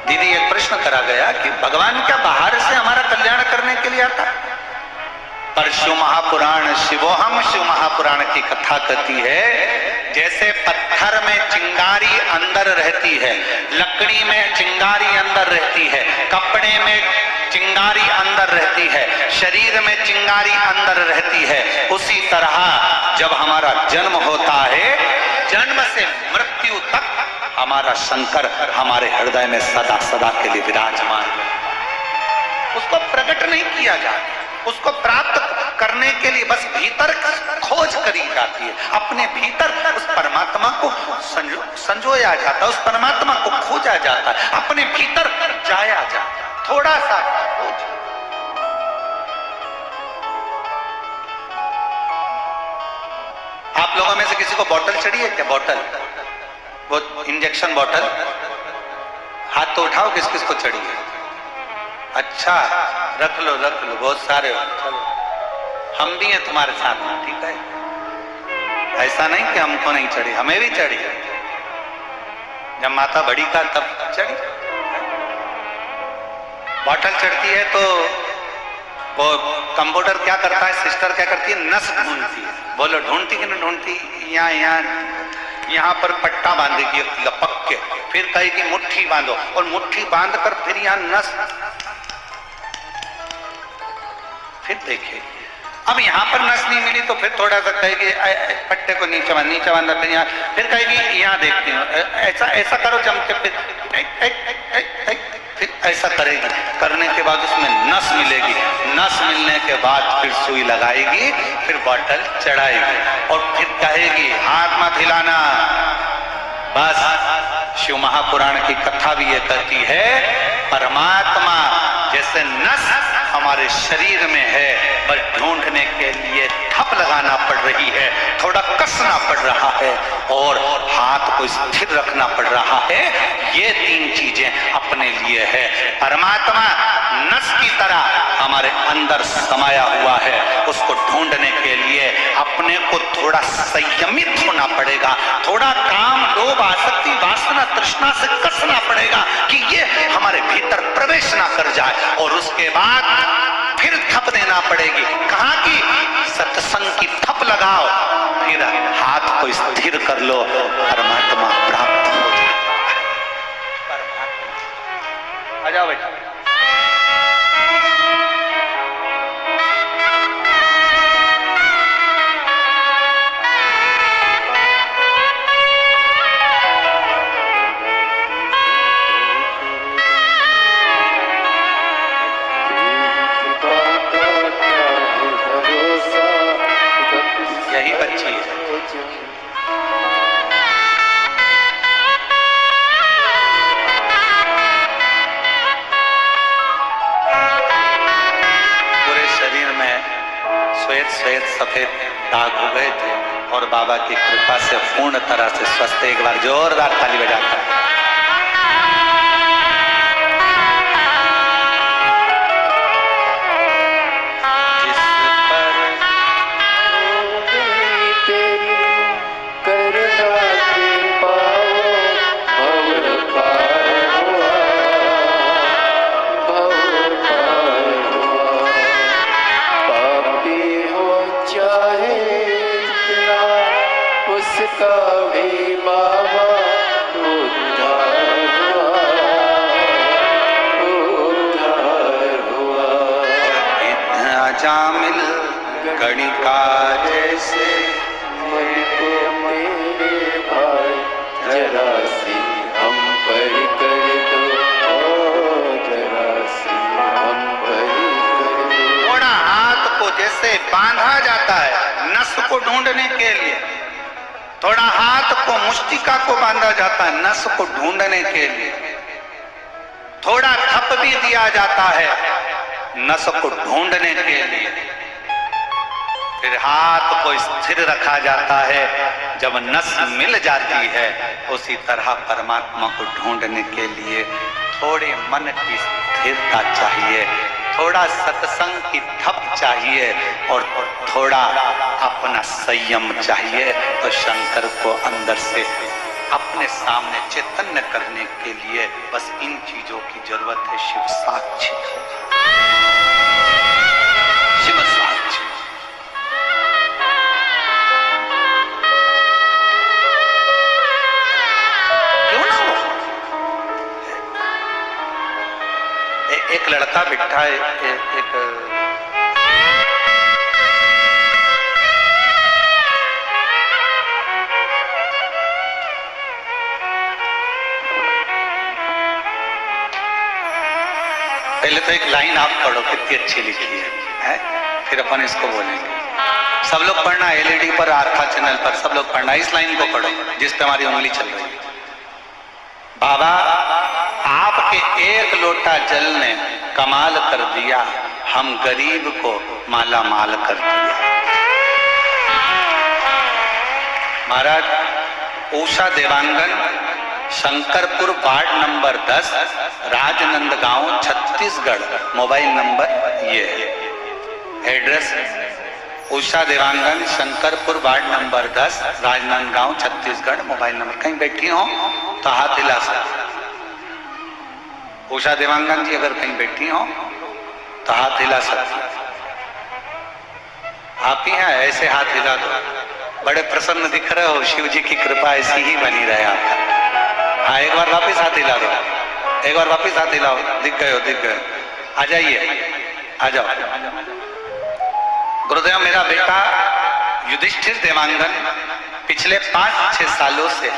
दीदी एक प्रश्न करा गया कि भगवान क्या बाहर से हमारा कल्याण करने के लिए आता? पर शिव महापुराण, शिवोहम शिव महापुराण की कथा कहती है, जैसे पत्थर में चिंगारी अंदर रहती है, लकड़ी में चिंगारी अंदर रहती है, कपड़े में चिंगारी अंदर रहती है, शरीर में चिंगारी अंदर रहती है, उसी तरह जब हमारा जन्म होता है, जन्म से मृत्यु तक हमारा शंकर हमारे हृदय में सदा सदा के लिए विराजमान है। उसको प्रकट नहीं किया जाता, उसको प्राप्त करने के लिए बस भीतर खोज करी जाती है, अपने भीतर उस परमात्मा को संजोया जाता है, उस परमात्मा को खोजा जाता है, अपने भीतर जाया जाता है, थोड़ा सा खोज। आप लोगों में से किसी को बोतल चढ़ी है क्या? बोतल, वो इंजेक्शन बोतल, हाथ तो उठाओ, किस किस को चढ़ी है? अच्छा, रख लो रख लो, बहुत सारे हो, चलो हम भी हैं तुम्हारे साथ में, ठीक है? ऐसा नहीं कि हमको नहीं चढ़ी, हमें भी चढ़ी। जब माता बड़ी का तब चढ़ी। बोतल चढ़ती है तो वो कंप्यूटर क्या करता है, सिस्टर क्या करती है, नस ढूंढती है। बोलो ढूंढती कि नहीं ढूंढती? यहाँ पर पट्टा बांधेगी लपक के, फिर कहेगी मुट्ठी बांधो, और मुट्ठी बांध कर फिर यहाँ नस, फिर देखेगी। अब यहाँ पर नस नहीं मिली तो फिर थोड़ा सा कहेगी पट्टे को नीचे बांधा, फिर यहाँ, फिर कहेगी यहाँ देखती हूँ, ऐसा ऐसा करो जम के, फिर ऐसा करेगी। करने के बाद उसमें नस मिलेगी, नस मिलने के बाद फिर सुई लगाएगी, फिर बॉटल चढ़ाएगी, और फिर कहेगी हाथ मत हिलाना। बस शिव महापुराण की कथा भी ये कहती है, परमात्मा जैसे नस हमारे शरीर में है, बस ढूंढने के लिए ठप लगाना पड़ रही है, थोड़ा कसना पड़ रहा है, और हाथ को स्थिर रखना पड़ रहा है। ये तीन चीजें अपने लिए है। परमात्मा नस की तरह हमारे अंदर समाया हुआ है, उसको ढूंढने के लिए अपने को थोड़ा संयमित होना पड़ेगा, थोड़ा काम, लोभ, आसक्ति, वासना, तृष्णा से कसना पड़ेगा कि ये हमारे भीतर प्रवेश ना कर जाए, और उसके बाद फिर थप देना पड़ेगी। कहाँ की? सत्संग की थप लगाओ, फिर हाथ को स्थिर कर लो, परमात्मा प्राप्त हो जाता है। परमात्मा आ जाओ बेटा। यही बच्ची है। पूरे शरीर में श्वेत श्वेत सफेद दाग हो गए थे, और बाबा की कृपा से पूर्ण तरह से स्वस्थ। एक बार जोरदार ताली बजाकर जामिल गणिका जैसे मन को मेरे भाई जरा सी हम पर कर दो, जरा सी हम पर कर दो। थोड़ा हाथ को जैसे बांधा जाता है नस को ढूंढने के लिए, थोड़ा हाथ को, मुष्टिका को बांधा जाता है नस को ढूंढने के लिए, थोड़ा थप भी दिया जाता है नस को ढूंढने के लिए, फिर हाथ को स्थिर रखा जाता है जब नस मिल जाती है। उसी तरह परमात्मा को ढूंढने के लिए थोड़े मन की स्थिरता चाहिए, थोड़ा सत्संग की थप चाहिए, और थोड़ा अपना संयम चाहिए। तो शंकर को अंदर से अपने सामने चैतन्य करने के लिए बस इन चीजों की जरूरत है। शिव साक्षी, शिव साक्षी। एक लड़का बिठा एक पहले तो एक लाइन आप पढ़ो, कितनी अच्छी लिखी है? फिर अपन इसको बोलेंगे। सब लोग पढ़ना, एलईडी पर, आर्था चैनल पर सब लोग पढ़ना। इस लाइन को पढ़ो जिस पे हमारी उंगली चल रही है। बाबा, आपके एक लोटा जल ने कमाल कर दिया, हम गरीब को माला माल कर दिया। महाराज Usha Dewangan, Shankarpur, ward number 10, Rajnandgaon, Chhattisgarh. Mobile number ये है। Address Usha Dewangan, Shankarpur, ward number 10, Rajnandgaon, Chhattisgarh. Mobile number. कहीं बैठी हो तो हाथ हिला सकते। उषा देवांगन जी अगर कहीं बैठी हो तो हाथ हिला सकती। आप ही हैं, ऐसे हाथ हिला दो। बड़े प्रसन्न दिख रहे हो, शिव जी की कृपा ऐसी ही बनी रहे आपका। हाँ, एक बार वापिस हाथ हिला दो, एक बार वापिस हाथ हिलाओ। दिख गए हो, दिख गए। आ जाइए, आ जाओ। गुरुदेव, मेरा बेटा युधिष्ठिर देवांगन पिछले 5-6 सालों से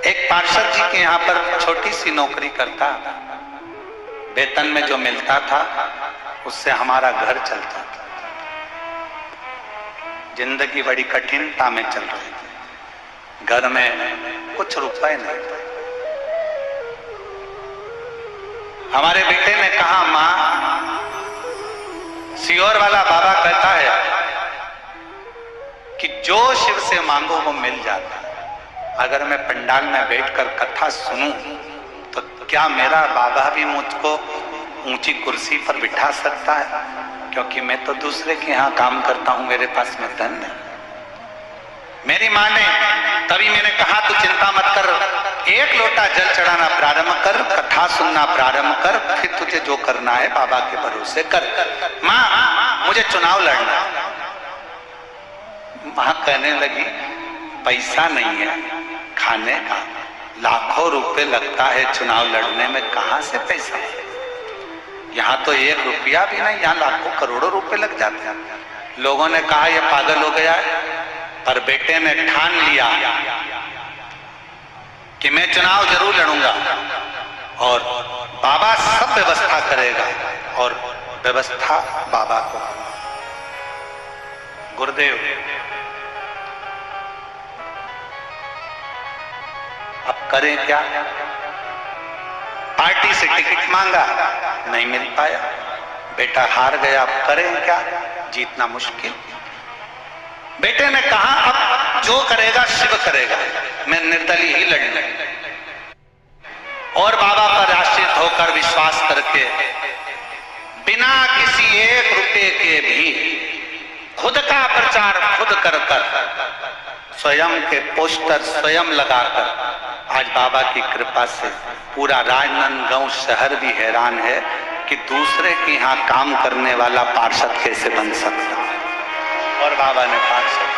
एक पार्षद जी के यहाँ पर छोटी सी नौकरी करता। वेतन में जो मिलता था उससे हमारा घर चलता था। जिंदगी बड़ी कठिनता में चल रही थी। घर में कुछ रुपए नहीं थे। हमारे बेटे ने कहा, माँ, सियोर वाला बाबा कहता है कि जो शिव से मांगो वो मिल जाता है। अगर मैं पंडाल में बैठकर कथा सुनूं तो क्या मेरा बाबा भी मुझको ऊंची कुर्सी पर बिठा सकता है? क्योंकि मैं तो दूसरे के यहाँ काम करता हूं, मेरे पास में धन नहीं। मेरी माँ ने, तभी मैंने कहा तू चिंता मत कर, एक लोटा जल चढ़ाना प्रारंभ कर, कथा सुनना प्रारंभ कर, फिर तुझे जो करना है बाबा के भरोसे कर। माँ, मुझे चुनाव लड़ना। माँ कहने लगी, पैसा नहीं है खाने का, लाखों रुपए लगता है चुनाव लड़ने में, कहां से पैसा है? यहाँ तो 1 रुपया भी नहीं, यहाँ लाखों करोड़ों रुपए लग जाते हैं। लोगों ने कहा यह पागल हो गया है, पर बेटे ने ठान लिया कि मैं चुनाव जरूर लड़ूंगा और बाबा सब व्यवस्था करेगा। और व्यवस्था बाबा को। गुरुदेव, अब करें क्या? पार्टी से टिकट मांगा, नहीं मिल पाया, बेटा हार गया। अब करें क्या? जीतना मुश्किल। बेटे ने कहा, अब जो करेगा शिव करेगा, मैं निर्दलीय ही लड़ूंगा। और बाबा पर आश्रित होकर विश्वास करके बिना किसी 1 रुपए के भी खुद का प्रचार खुद कर स्वयं के पोस्टर स्वयं लगाकर आज बाबा की कृपा से पूरा राजनांदगांव शहर भी हैरान है कि दूसरे के यहाँ काम करने वाला पार्षद कैसे बन सकता। और बाबा ने पार्षद।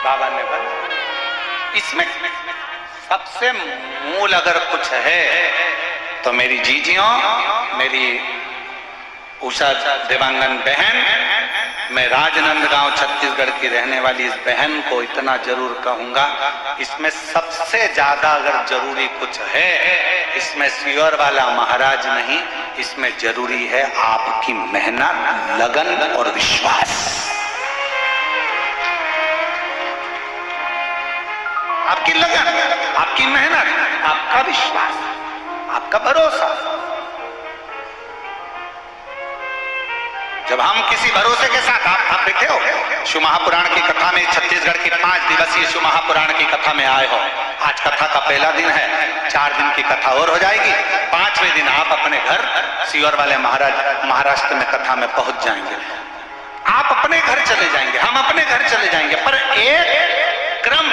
बाबा ने बना। इसमें सबसे मूल अगर कुछ है तो मेरी जीजियों, मेरी उषा देवांगन बहन, मैं राजनांदगांव छत्तीसगढ़ की रहने वाली इस बहन को इतना जरूर कहूंगा, इसमें सबसे ज्यादा अगर जरूरी कुछ है, इसमें सियोर वाला महाराज नहीं, इसमें जरूरी है आपकी मेहनत, लगन और विश्वास। आपकी लगन, आपकी मेहनत, आपका विश्वास, आपका भरोसा। जब हम किसी भरोसे के साथ, आप बैठे हो शिव महापुराण की कथा में, छत्तीसगढ़ की 5 दिवसीय शिव महापुराण की कथा में आए हो। आज कथा का पहला दिन है, 4 दिन की कथा और हो जाएगी। 5वें दिन आप अपने घर सियोर वाले महाराज महाराष्ट्र में कथा में पहुंच जाएंगे। आप अपने घर चले जाएंगे, हम अपने घर चले जाएंगे, पर एक क्रम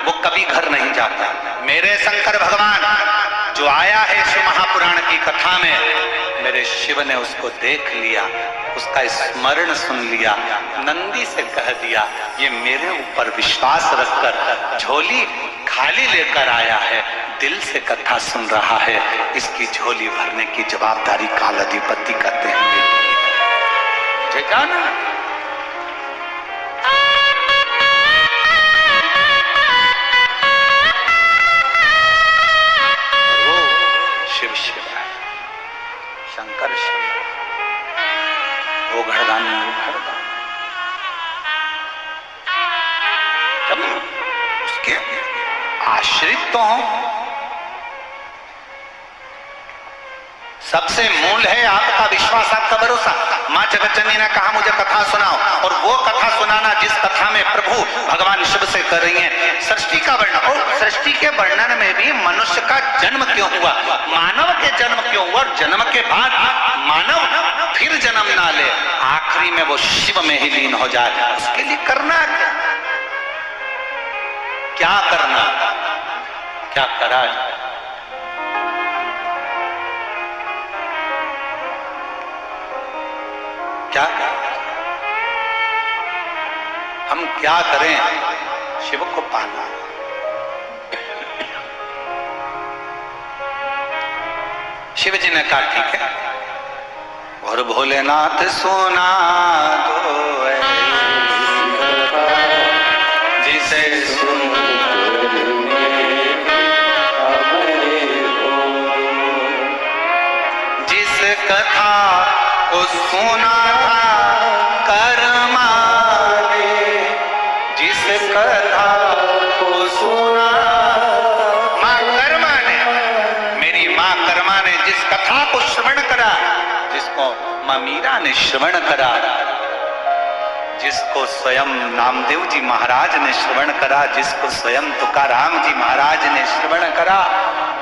वो कभी घर नहीं जाता। मेरे शंकर भगवान जो आया है शिव महापुराण की कथा में, मेरे शिव ने उसको देख लिया, उसका स्मरण सुन लिया, नंदी से कह दिया ये मेरे ऊपर विश्वास रखकर झोली खाली लेकर आया है, दिल से कथा सुन रहा है, इसकी झोली भरने की जवाबदारी काल अधिपति करते हैं। मुझे जाना वो शिव शिव है, शंकर शिव, वो घरदानी वो घरदानी। जब उसके आश्रित तो हों, सबसे मूल है आपका विश्वास, आपका भरोसा। मां जगतजननी ने कहा मुझे कथा सुनाओ, और वो कथा सुनाना जिस कथा में प्रभु भगवान शिव से कर रही हैं सृष्टि का वर्णन। और सृष्टि के वर्णन में भी मनुष्य का जन्म क्यों हुआ, मानव के जन्म क्यों हुआ, और जन्म के बाद मानव फिर जन्म ना ले, आखिरी में वो शिव में ही लीन हो जाए, उसके लिए करना क्या करना, क्या करा है? क्या हम क्या करें शिव को पाना? शिव जी ने कहा ठीक है, और भोलेनाथ सोना दो जिसे जिस कथा को सुना था कर्मा ने, जिस कथा को सुना मां कर्मा ने, मेरी मां कर्मा ने जिस कथा को श्रवण करा, जिसको मां मीरा ने श्रवण करा, जिसको स्वयं नामदेव जी महाराज ने श्रवण करा, जिसको स्वयं तुकाराम जी महाराज ने श्रवण करा,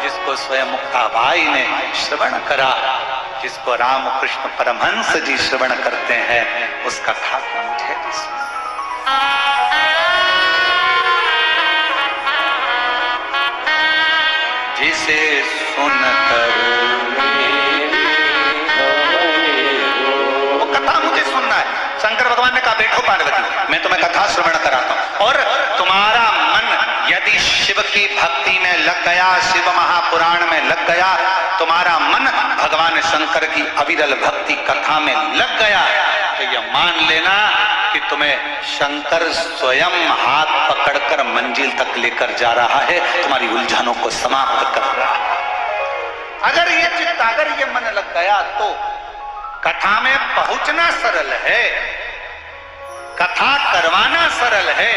जिसको स्वयं मुक्ताबाई ने श्रवण करा, जिसको राम कृष्ण परमहंस जी श्रवण करते हैं, उस कथा को मुझे भी सुना। जिसे सुनकर वो कथा मुझे सुनना है। शंकर भगवान ने कहा बैठो पार्वती, मैं तुम्हें कथा श्रवण कराता हूं, और तुम्हारा मन यदि शिव की भक्ति में लग गया, शिव महापुराण में लग गया, तुम्हारा मन भगवान शंकर की अविरल भक्ति कथा में लग गया, तो यह मान लेना कि तुम्हें शंकर स्वयं हाथ पकड़कर मंजिल तक लेकर जा रहा है, तुम्हारी उलझनों को समाप्त कर रहा है। अगर ये चित्त, अगर ये मन लग गया तो कथा में पहुंचना सरल है, कथा करवाना सरल है,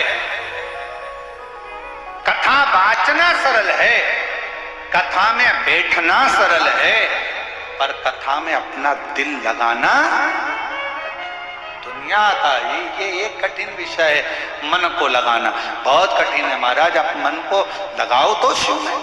कथा वाचना सरल है, कथा में बैठना सरल है, पर कथा में अपना दिल लगाना दुनिया का ये एक कठिन विषय है। मन को लगाना बहुत कठिन है महाराज, आप मन को लगाओ तो शिव में,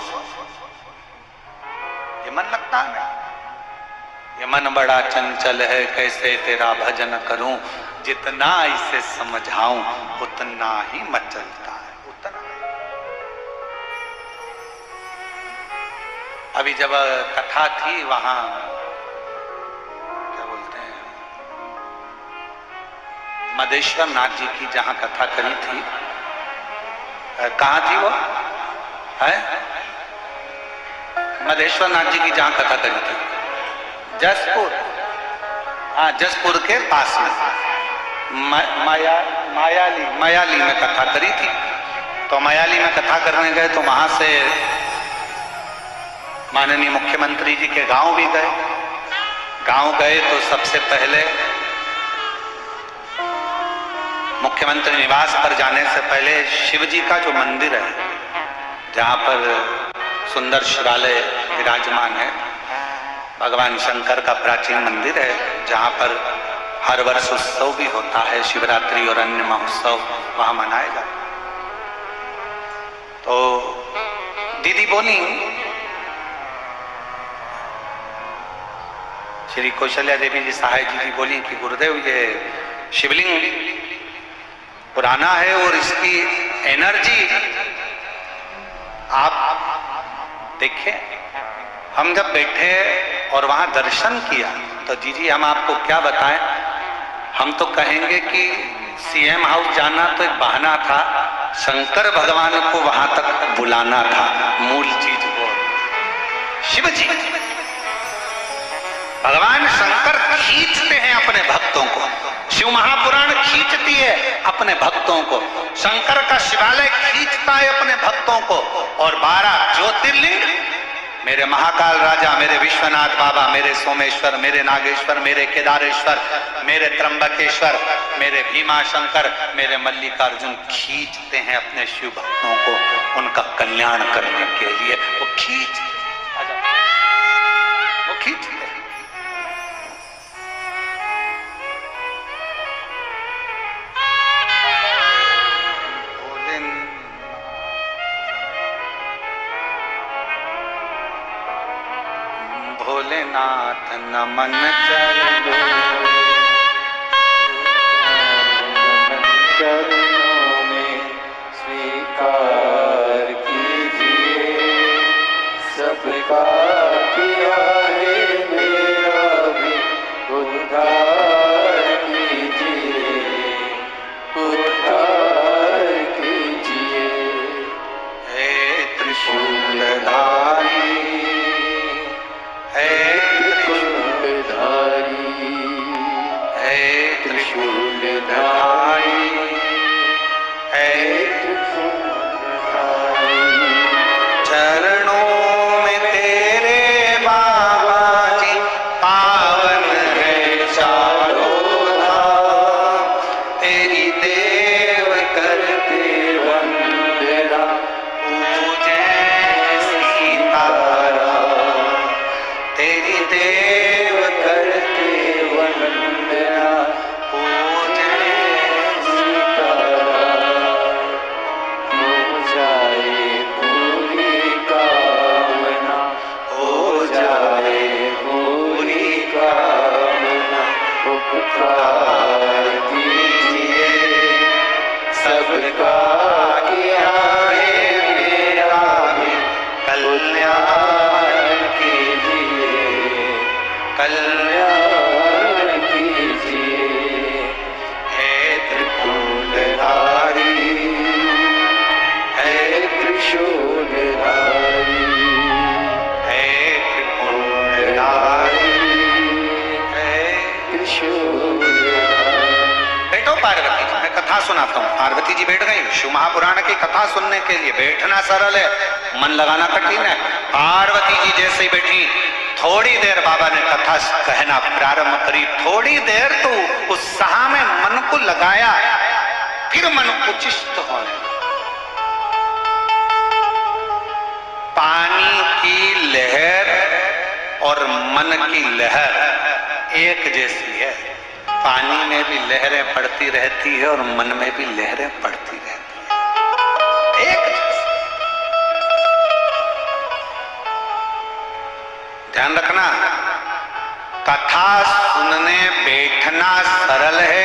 ये मन लगता नहीं। ये मन बड़ा चंचल है, कैसे तेरा भजन करूं, जितना इसे समझाऊं उतना ही मचलता है, उतना। अभी जब कथा थी वहां क्या बोलते हैं, मदेश्वर नाथ जी की जहां कथा करी थी, कहां थी वो है? मदेश्वर नाथ जी की जहां कथा करी थी जसपुर, हाँ जसपुर के पास में मायाली में कथा करी थी। तो मायाली में कथा करने गए तो वहां से माननीय मुख्यमंत्री जी के गांव भी गए। गांव गए तो सबसे पहले मुख्यमंत्री निवास पर जाने से पहले शिव जी का जो मंदिर है, जहां पर सुंदर शिवालय विराजमान है, भगवान शंकर का प्राचीन मंदिर है, जहां पर हर वर्ष उत्सव भी होता है, शिवरात्रि और अन्य महोत्सव वहां मनाए जाते। तो दीदी बोली, श्री कौशल्या देवी जी सहाय जी बोली कि गुरुदेव ये शिवलिंग पुराना है और इसकी एनर्जी आप देखें। हम जब बैठे और वहां दर्शन किया तो जी हम आपको क्या बताएं, हम तो कहेंगे कि सीएम हाउस जाना तो एक बहाना था, शंकर भगवान को वहां तक बुलाना था। मूल चीज वो शिव जी, भगवान शंकर खींचते हैं अपने भक्तों को, शिव महापुराण खींचती है अपने भक्तों को, शंकर का शिवालय खींचता है अपने भक्तों को, और 12 ज्योतिर्लिंग, मेरे महाकाल राजा, मेरे विश्वनाथ बाबा, मेरे सोमेश्वर, मेरे नागेश्वर, मेरे केदारेश्वर, मेरे त्र्यंबकेश्वर, मेरे भीमा शंकर, मेरे मल्लिकार्जुन खींचते हैं अपने शिव भक्तों को उनका कल्याण करने के लिए। वो खींचते भोलेनाथ नमन चरणों में स्वीकार कीजिए, सबका किया है मेरा भी उद्धार कीजिए, उद्धार कीजिए। हे त्रिशूलधारी, हे त्रिशूलधारी, हे त्रिशूलधारी, हे त्रिशूलधारी। चरणों में तेरे बाबा जी पावन है चारों धाम, तेरी देव करते वंदना पूजे सीताराम, तेरी देव करते वंदना पूजे सीताराम। हो जाए पूरी कामना, हो जाए पूरी कामना, उपकार कीजिए, सबका किया है मेरा भी कल्याण कीजिए, कल्याण कल्याण कीजिए। हे त्रिशूलधारी, है त्रिशूलधारी, हे त्रिपुरधारी, हे त्रिशूलधारी। बैठो पार्वती जी, मैं कथा सुनाता हूँ। पार्वती जी बैठ गई शिव महापुराण की कथा सुनने के लिए। बैठना सरल है, मन लगाना कठिन है। पार्वती जी जैसे ही बैठी, थोड़ी देर बाबा ने कथा कहना प्रारंभ करी। थोड़ी देर तो उत्साह में मन को लगाया, फिर मन उचिष्ट होने लगा। पानी की लहर और मन की लहर एक जैसी है। पानी में भी लहरें पड़ती रहती है और मन में भी लहरें पड़ती रहती है, एक जैसी। ध्यान रखना, कथा सुनने बैठना सरल है,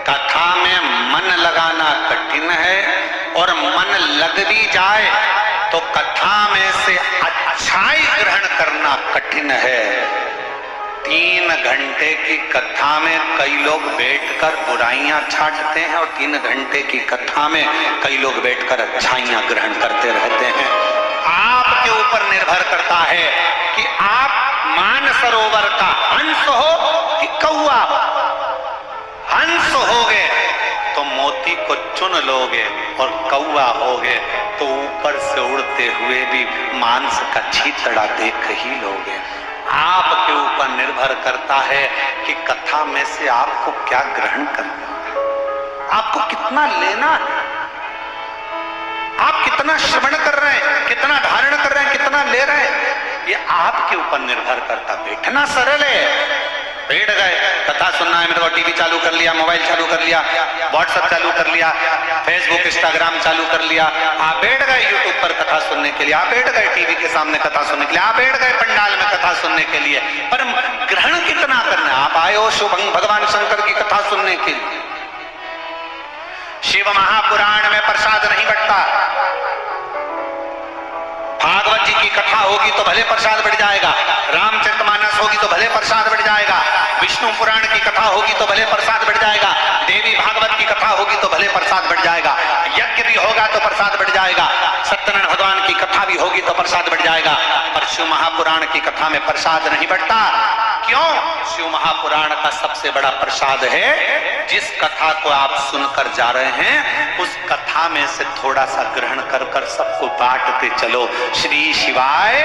कथा में मन लगाना कठिन है, और मन लग भी जाए तो कथा में से अच्छाई ग्रहण करना कठिन है। 3 घंटे की कथा में कई लोग बैठकर बुराइयां छांटते हैं, और 3 घंटे की कथा में कई लोग बैठकर अच्छाइयां ग्रहण करते रहते हैं। आपके ऊपर निर्भर करता है कि आप मानसरोवर का हंस हो कि कौआ। हंस होगे तो मोती को चुन लोगे, और कौआ होगे तो ऊपर से उड़ते हुए भी मांस का छींतड़ा देख ही लोगे। आपके ऊपर निर्भर करता है कि कथा में से आपको क्या ग्रहण करना है, आपको कितना लेना है, आप कितना श्रवण कर रहे हैं, कितना धारण कर रहे हैं, कितना ले रहे हैं, ये आपके ऊपर निर्भर करता। बैठना सरल है, बैठ गए, कथा सुनना है मेरे को, टीवी चालू कर लिया, मोबाइल चालू कर लिया, व्हाट्सएप चालू कर लिया, फेसबुक इंस्टाग्राम चालू कर लिया, आप बैठ गए यूट्यूब पर कथा सुनने के लिए, आप बैठ गए टीवी के सामने कथा सुनने के लिए, आप बैठ गए पंडाल में कथा सुनने के लिए, पर ग्रहण कितना करना है? आप आए हो भगवान शंकर की कथा सुनने के लिए। शिव महापुराण में प्रसाद नहीं बंटता, भागवत जी की कथा होगी तो भले प्रसाद बढ़ जाएगा, रामचरितमानस होगी तो भले प्रसाद बढ़ जाएगा, विष्णु पुराण की कथा होगी तो भले प्रसाद बढ़ जाएगा, देवी भागवत की कथा होगी तो भले प्रसाद बढ़ जाएगा, यज्ञ भी होगा तो प्रसाद बढ़ जाएगा, सत्यनारायण भगवान की कथा भी होगी तो प्रसाद बढ़ जाएगा। पर शिव महापुराण की कथा में प्रसाद नहीं बढ़ता। क्यों? शिव महापुराण का सबसे बड़ा प्रसाद है, जिस कथा को आप सुनकर जा रहे हैं उस कथा में से थोड़ा सा ग्रहण कर कर सबको बांटते चलो। श्री शिवाय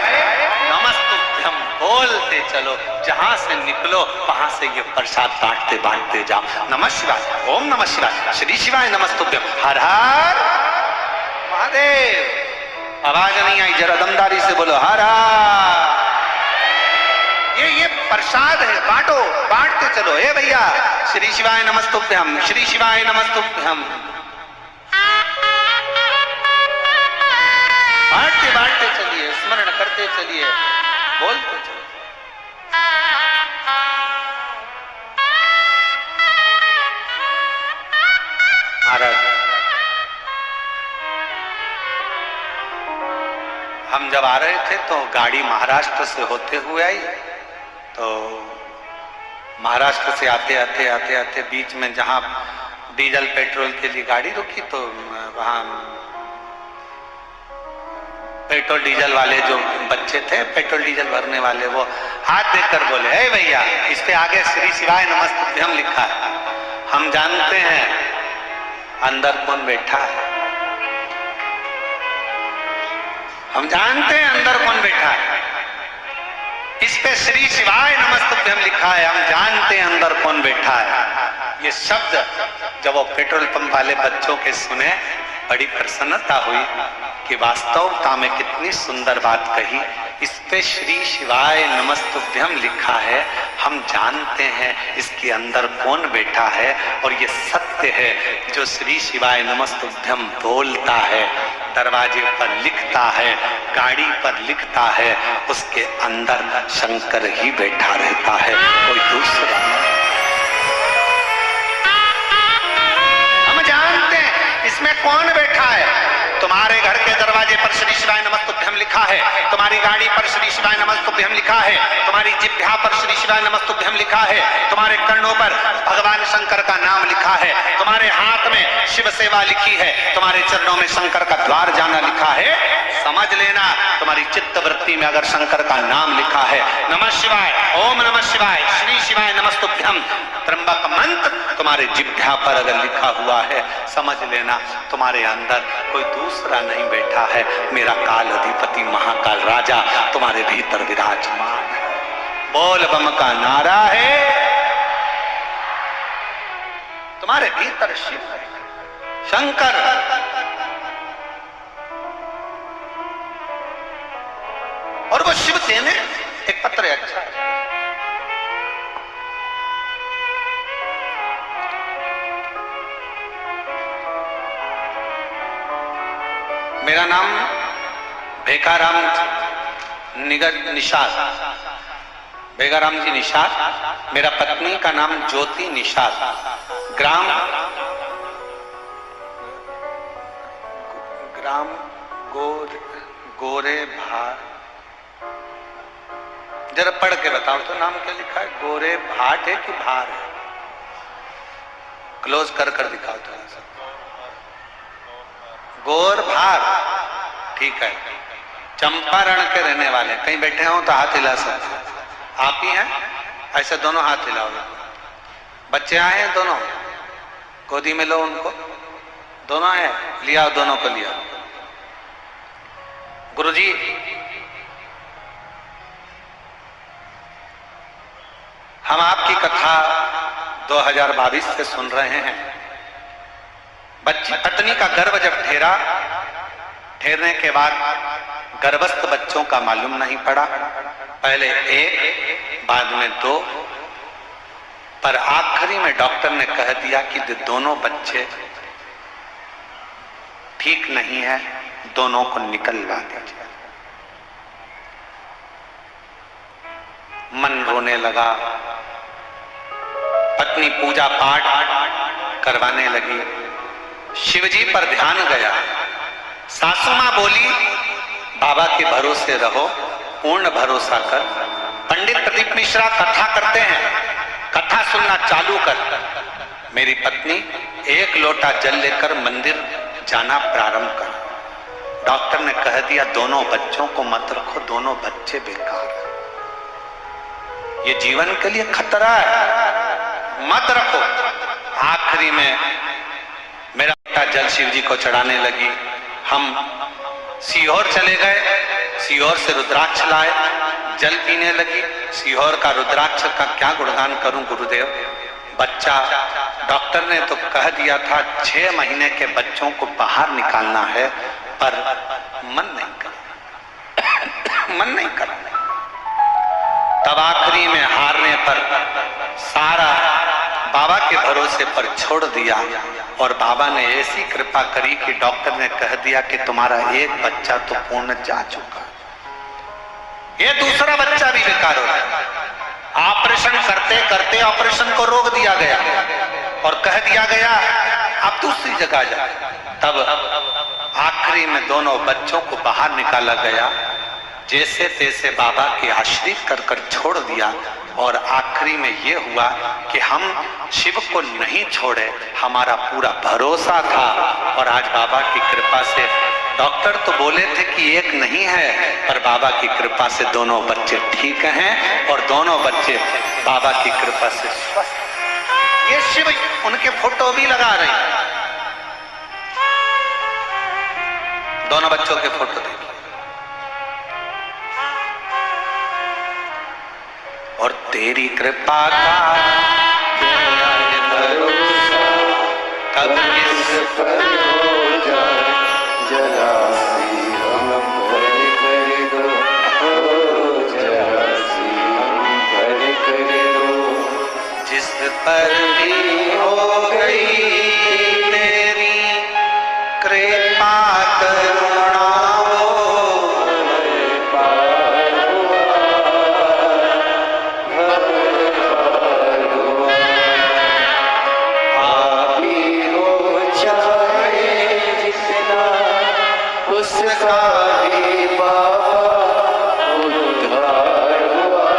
नमस्तुभ्यम बोलते चलो, जहां से निकलो वहां से ये प्रसाद बांटते बांटते जाओ। नमः शिवाय, ओम नमः शिवाय, श्री शिवाय नमस्तुभ्यम, हर हर महादेव। आवाज नहीं आई, जरा दमदारी से बोलो हर हर। ये प्रसाद है, बांटो, बांटते चलो। हे भैया, श्री शिवाय नमस्तुभ्यम, श्री शिवाय नमस्तुभ्यम, बांटते बांटते चलिए, स्मरण करते चलिए, बोलते चलिए। महाराज, हम जब आ रहे थे तो गाड़ी महाराष्ट्र से होते हुए आई, तो महाराष्ट्र से आते आते आते आते बीच में जहां डीजल पेट्रोल के लिए गाड़ी रुकी तो वहां पेट्रोल डीजल वाले जो बच्चे थे, पेट्रोल डीजल भरने वाले, वो हाथ देकर बोले, हे भैया, इस पे आगे श्री शिवाय नमस्तुभ्यम लिखा है। हम जानते हैं अंदर कौन बैठा है, हम जानते हैं अंदर कौन बैठा है। इस पे श्री शिवाय नमस्तुभ्यम लिखा है, हम जानते हैं अंदर कौन बैठा है। ये शब्द जब वो पेट्रोल पंप वाले बच्चों के सुने, बड़ी प्रसन्नता हुई कि वास्तवता में कितनी सुंदर बात कही। इस पे श्री शिवाय नमस्तुभ्यम लिखा है, हम जानते हैं इसके अंदर कौन बैठा है। और ये सत्य है, जो श्री शिवाय नमस्तुभ्यम बोलता है, दरवाजे पर लिखता है, गाड़ी पर लिखता है, उसके अंदर शंकर ही बैठा रहता है, कोई दूसरा। हम जानते हैं इसमें कौन बैठा है। तुम्हारे घर के दरवाजे पर श्री शिवाय नमस्तुभ्यम लिखा है, तुम्हारी गाड़ी पर श्री शिवाय नमस्तुभ्यम लिखा है, तुम्हारी जिह्वा पर श्री शिवाय नमस्तुभ्यम लिखा है, तुम्हारे कर्णों पर भगवान शंकर का नाम लिखा है, तुम्हारे हाथ में शिव सेवा लिखी है, तुम्हारे चरणों में शंकर का द्वार जाना लिखा है। समझ लेना, तुम्हारी चित्त वृत्ति में अगर शंकर का नाम लिखा है, नमः शिवाय, ओम नमः शिवाय, श्री शिवाय नमस्तुभ्यम, त्र्यंबक मंत्र तुम्हारे जिह्वा पर अगर लिखा हुआ है, समझ लेना तुम्हारे अंदर कोई दूसरा नहीं बैठा है, मेरा काल अधिपति महाकाल राजा तुम्हारे भीतर विराजमान है। बोल बम का नारा है, तुम्हारे भीतर शिव है, शंकर। और वो शिव देने एक पत्र है, अच्छा है। मेरा नाम भेकाराम निषाद, भेकाराम जी निषाद। मेरा पत्नी का नाम ज्योति निषाद। ग्राम गोरे भार। जरा पढ़ के बताओ तो नाम क्या लिखा है? गोरे भाट है कि भार है? क्लोज कर कर दिखाओ थोड़ा सा। गोर भार, ठीक है। चंपारण के रहने वाले, कहीं बैठे हो तो हाथ हिला सकते। आप ही हैं? ऐसे दोनों हाथ हिलाओगे। बच्चे आए हैं दोनों, गोदी में लो उनको। दोनों आए, लिया, दोनों को लिया। गुरुजी, हम आपकी कथा 2022 से सुन रहे हैं। बच्ची पत्नी का गर्भ जब ठहरने के बाद गर्भस्थ बच्चों का मालूम नहीं पड़ा। पहले एक, बाद में दो, पर आखिरी में डॉक्टर ने कह दिया कि दोनों बच्चे ठीक नहीं है, दोनों को निकलवा दीजिए। मन रोने लगा। पत्नी पूजा पाठ करवाने लगी। शिवजी पर ध्यान गया। सासू मां बोली, बाबा के भरोसे रहो, पूर्ण भरोसा कर। पंडित प्रदीप मिश्रा कथा करते हैं, कथा सुनना चालू कर। मेरी पत्नी एक लोटा जल लेकर मंदिर जाना प्रारंभ कर। डॉक्टर ने कह दिया दोनों बच्चों को मत रखो, दोनों बच्चे बेकार हैं, ये जीवन के लिए खतरा है, मत रखो। आखिरी में मेरा लोटा जल शिव जी को चढ़ाने लगी। हम सीहोर चले गए, सीहोर से रुद्राक्ष लाए, जल पीने लगी। सीहोर का रुद्राक्ष का क्या गुणगान करूं गुरुदेव। बच्चा, डॉक्टर ने तो कह दिया था 6 महीने के बच्चों को बाहर निकालना है, पर मन नहीं कर मन नहीं कर। तब आखिरी में हारने पर सारा बाबा के भरोसे पर छोड़ दिया और बाबा ने ऐसी कृपा करी कि डॉक्टर ने कह दिया कि तुम्हारा एक बच्चा तो पूर्ण जा चुका, ये दूसरा बच्चा भी बेकार हो गया। ऑपरेशन करते करते ऑपरेशन को रोक दिया गया और कह दिया गया अब दूसरी जगह जा। तब आखिरी में दोनों बच्चों को बाहर निकाला गया, जैसे तैसे बाबा के आश्रित कर कर छोड़ दिया। और आखिरी में ये हुआ कि हम शिव को नहीं छोड़े, हमारा पूरा भरोसा था। और आज बाबा की कृपा से, डॉक्टर तो बोले थे कि एक नहीं है, पर बाबा की कृपा से दोनों बच्चे ठीक हैं और दोनों बच्चे बाबा की कृपा से स्वस्थ। ये शिव उनके फोटो भी लगा रहे हैं, दोनों बच्चों के फोटो देखिए। और तेरी कृपा का भरोसा कब किस पर हो जाए, जरा सी हम पर कर दो, ओ जरा सी हम पर कर दो। जिस पर भी हो गई तेरी कृपा करुणा उसका भी बाबा उद्धार हुआ,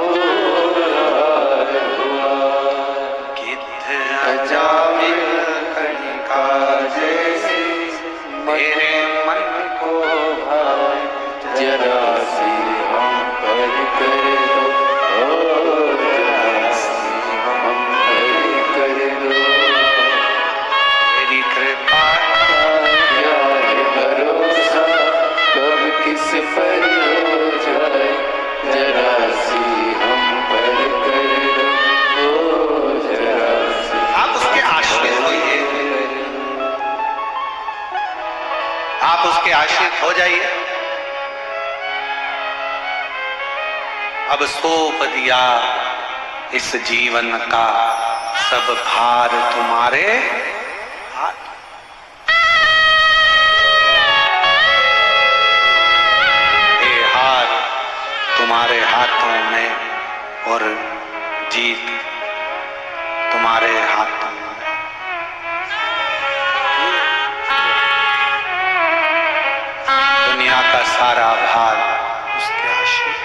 उद्धार हुआ। गिद्ध अजामिल कणिका जैसे मेरे मन को भाए, जरा सी हम पर कर दो, ओ जरा सी हम पर कर दो। तेरी कृपा भरोसा कब किस पर हो जाए, जरा सी हम पर कर दो, ओ जरा सी। आप उसके आश्रित होइए, आप उसके आश्रित हो जाइए। अब सौंप दिया इस जीवन का सब भार तुम्हारे हाथ। ये हार तुम्हारे हाथों में और जीत तुम्हारे हाथों में। दुनिया का सारा भार उसके आश्रित।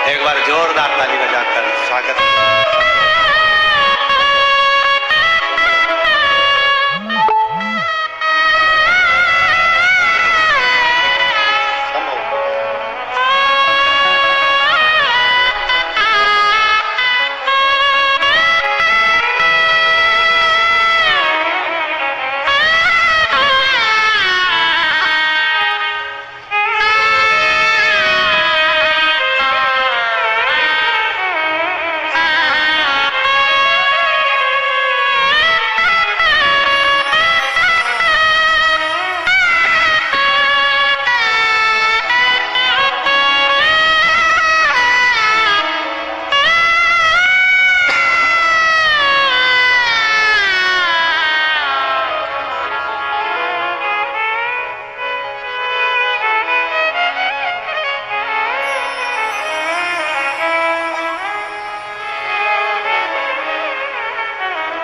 एक बार जोरदार ताली बजाकर स्वागत।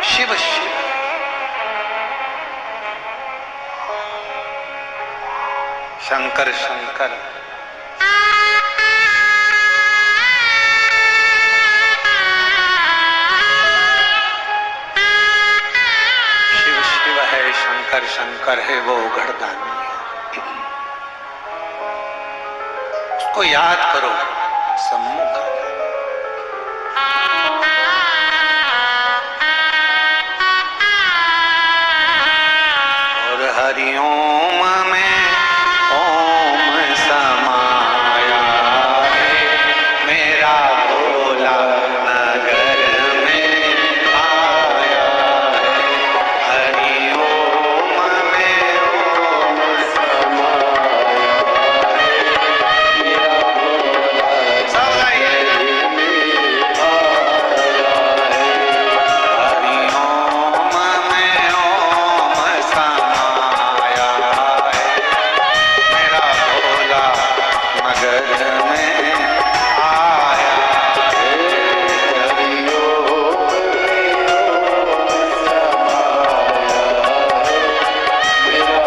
शिव शिव। शंकर शंकर। शिव शिव है, शंकर शंकर है, वो घड़दानी है। उसको याद करो, सम्मुख आ जाए। और हरिओम में ओम समाया है, मेरा भोला नगर में आया है। हरिओम में ओम समाया है, मेरा भोला सब गाइए। हरिओम में ओम समाया है, मेरा भोला नगर में आया है। मेरा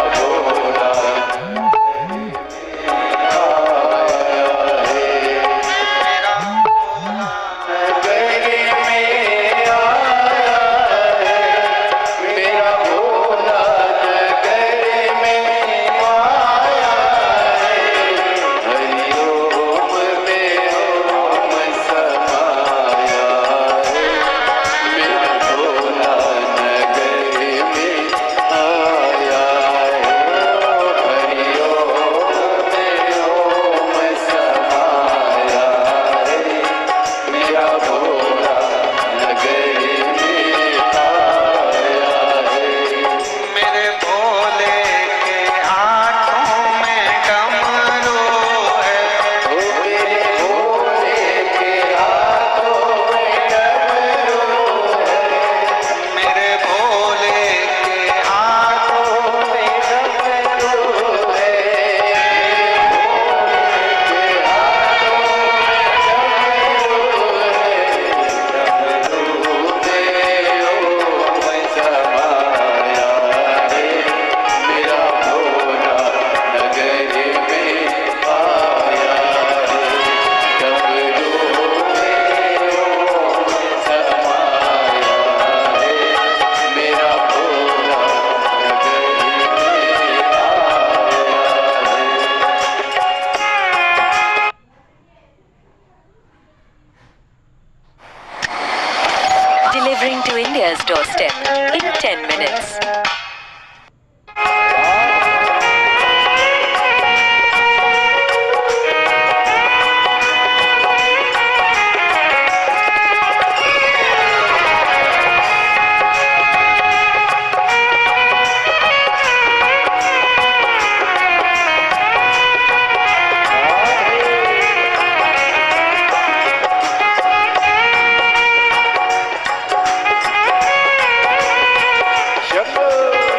मेरे भोले के हाथों में डमरू है, मेरे भोले के हाथों में डमरू है, मेरे भोले के हाथों में डमरू है, Delivering to India's doorstep in 10 minutes. Shambho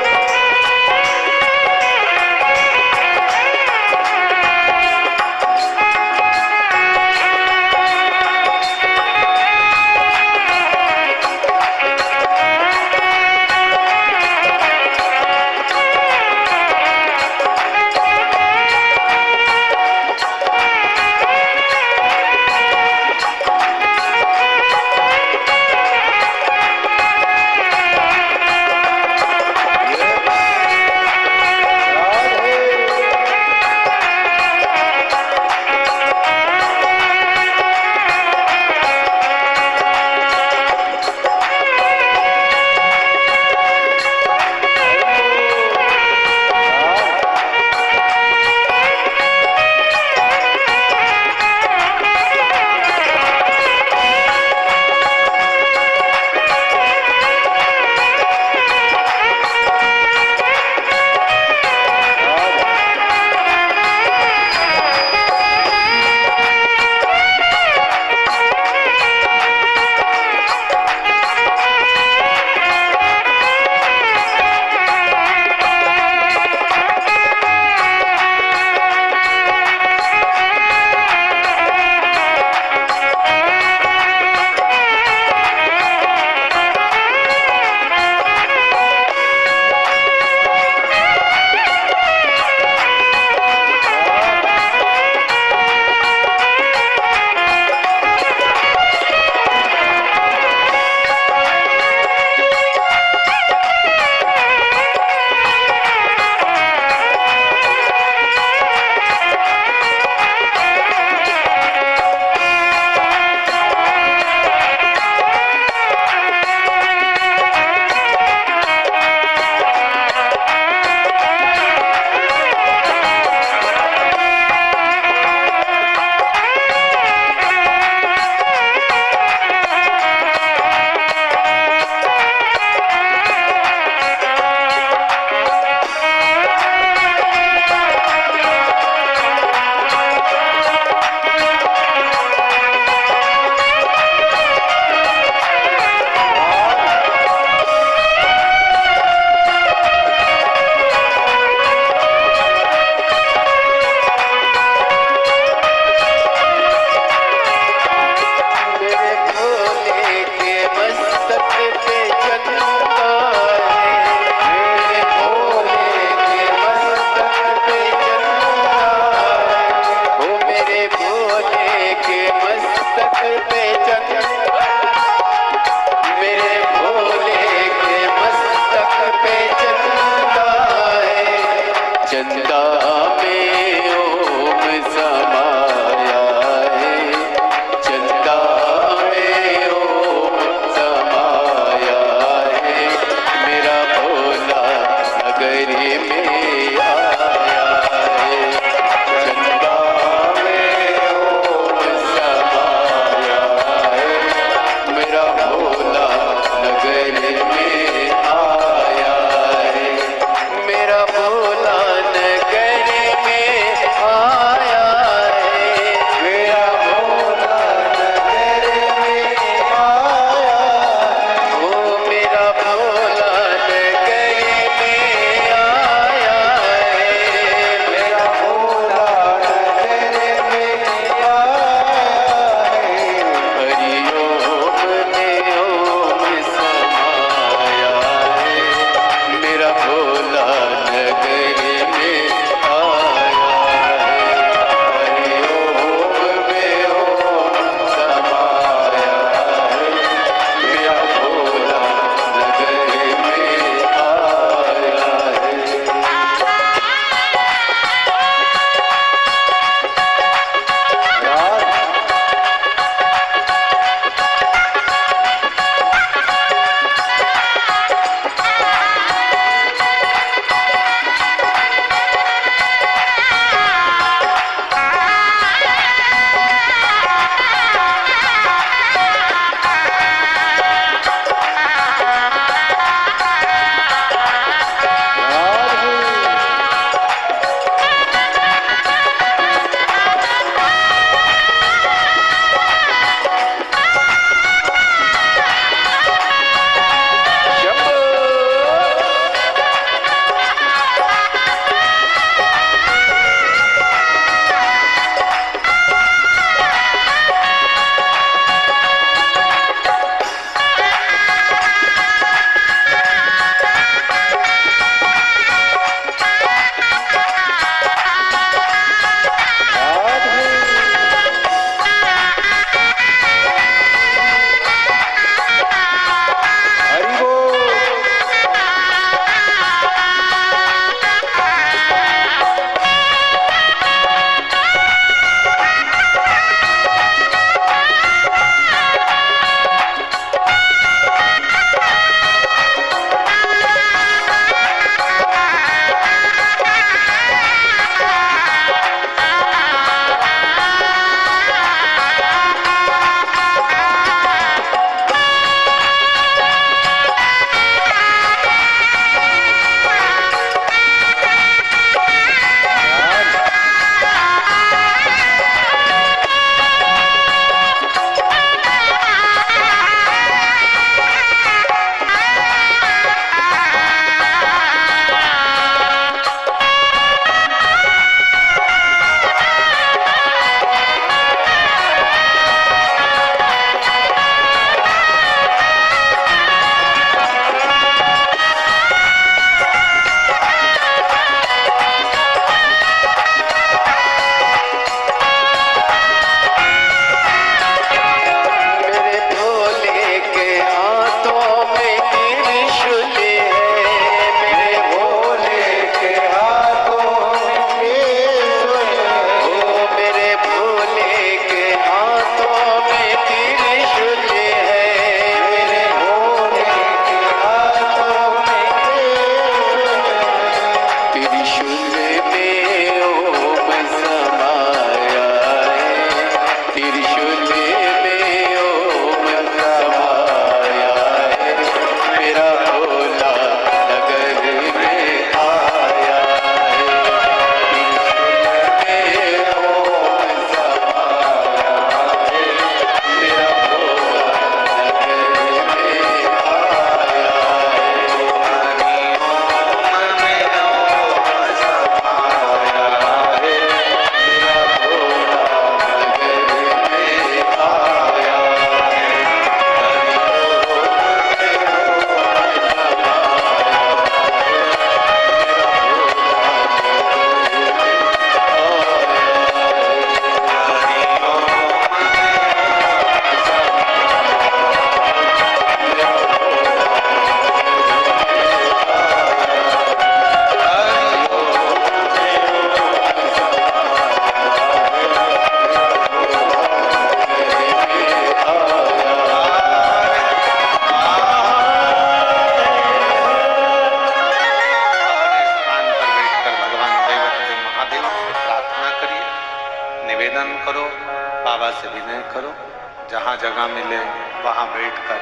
जहाँ जगह मिले वहाँ बैठकर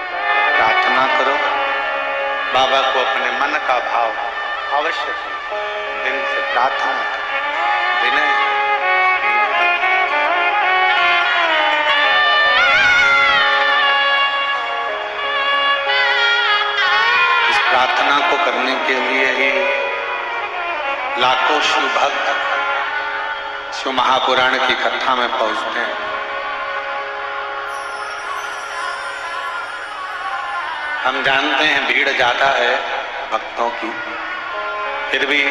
प्रार्थना करो। बाबा को अपने मन का भाव अवश्य दिल से प्रार्थना करो। विनय इस प्रार्थना को करने के लिए ही लाखों शिव भक्त शिव महापुराण की कथा में पहुंचते हैं। हम जानते हैं भीड़ ज्यादा है भक्तों की, फिर भी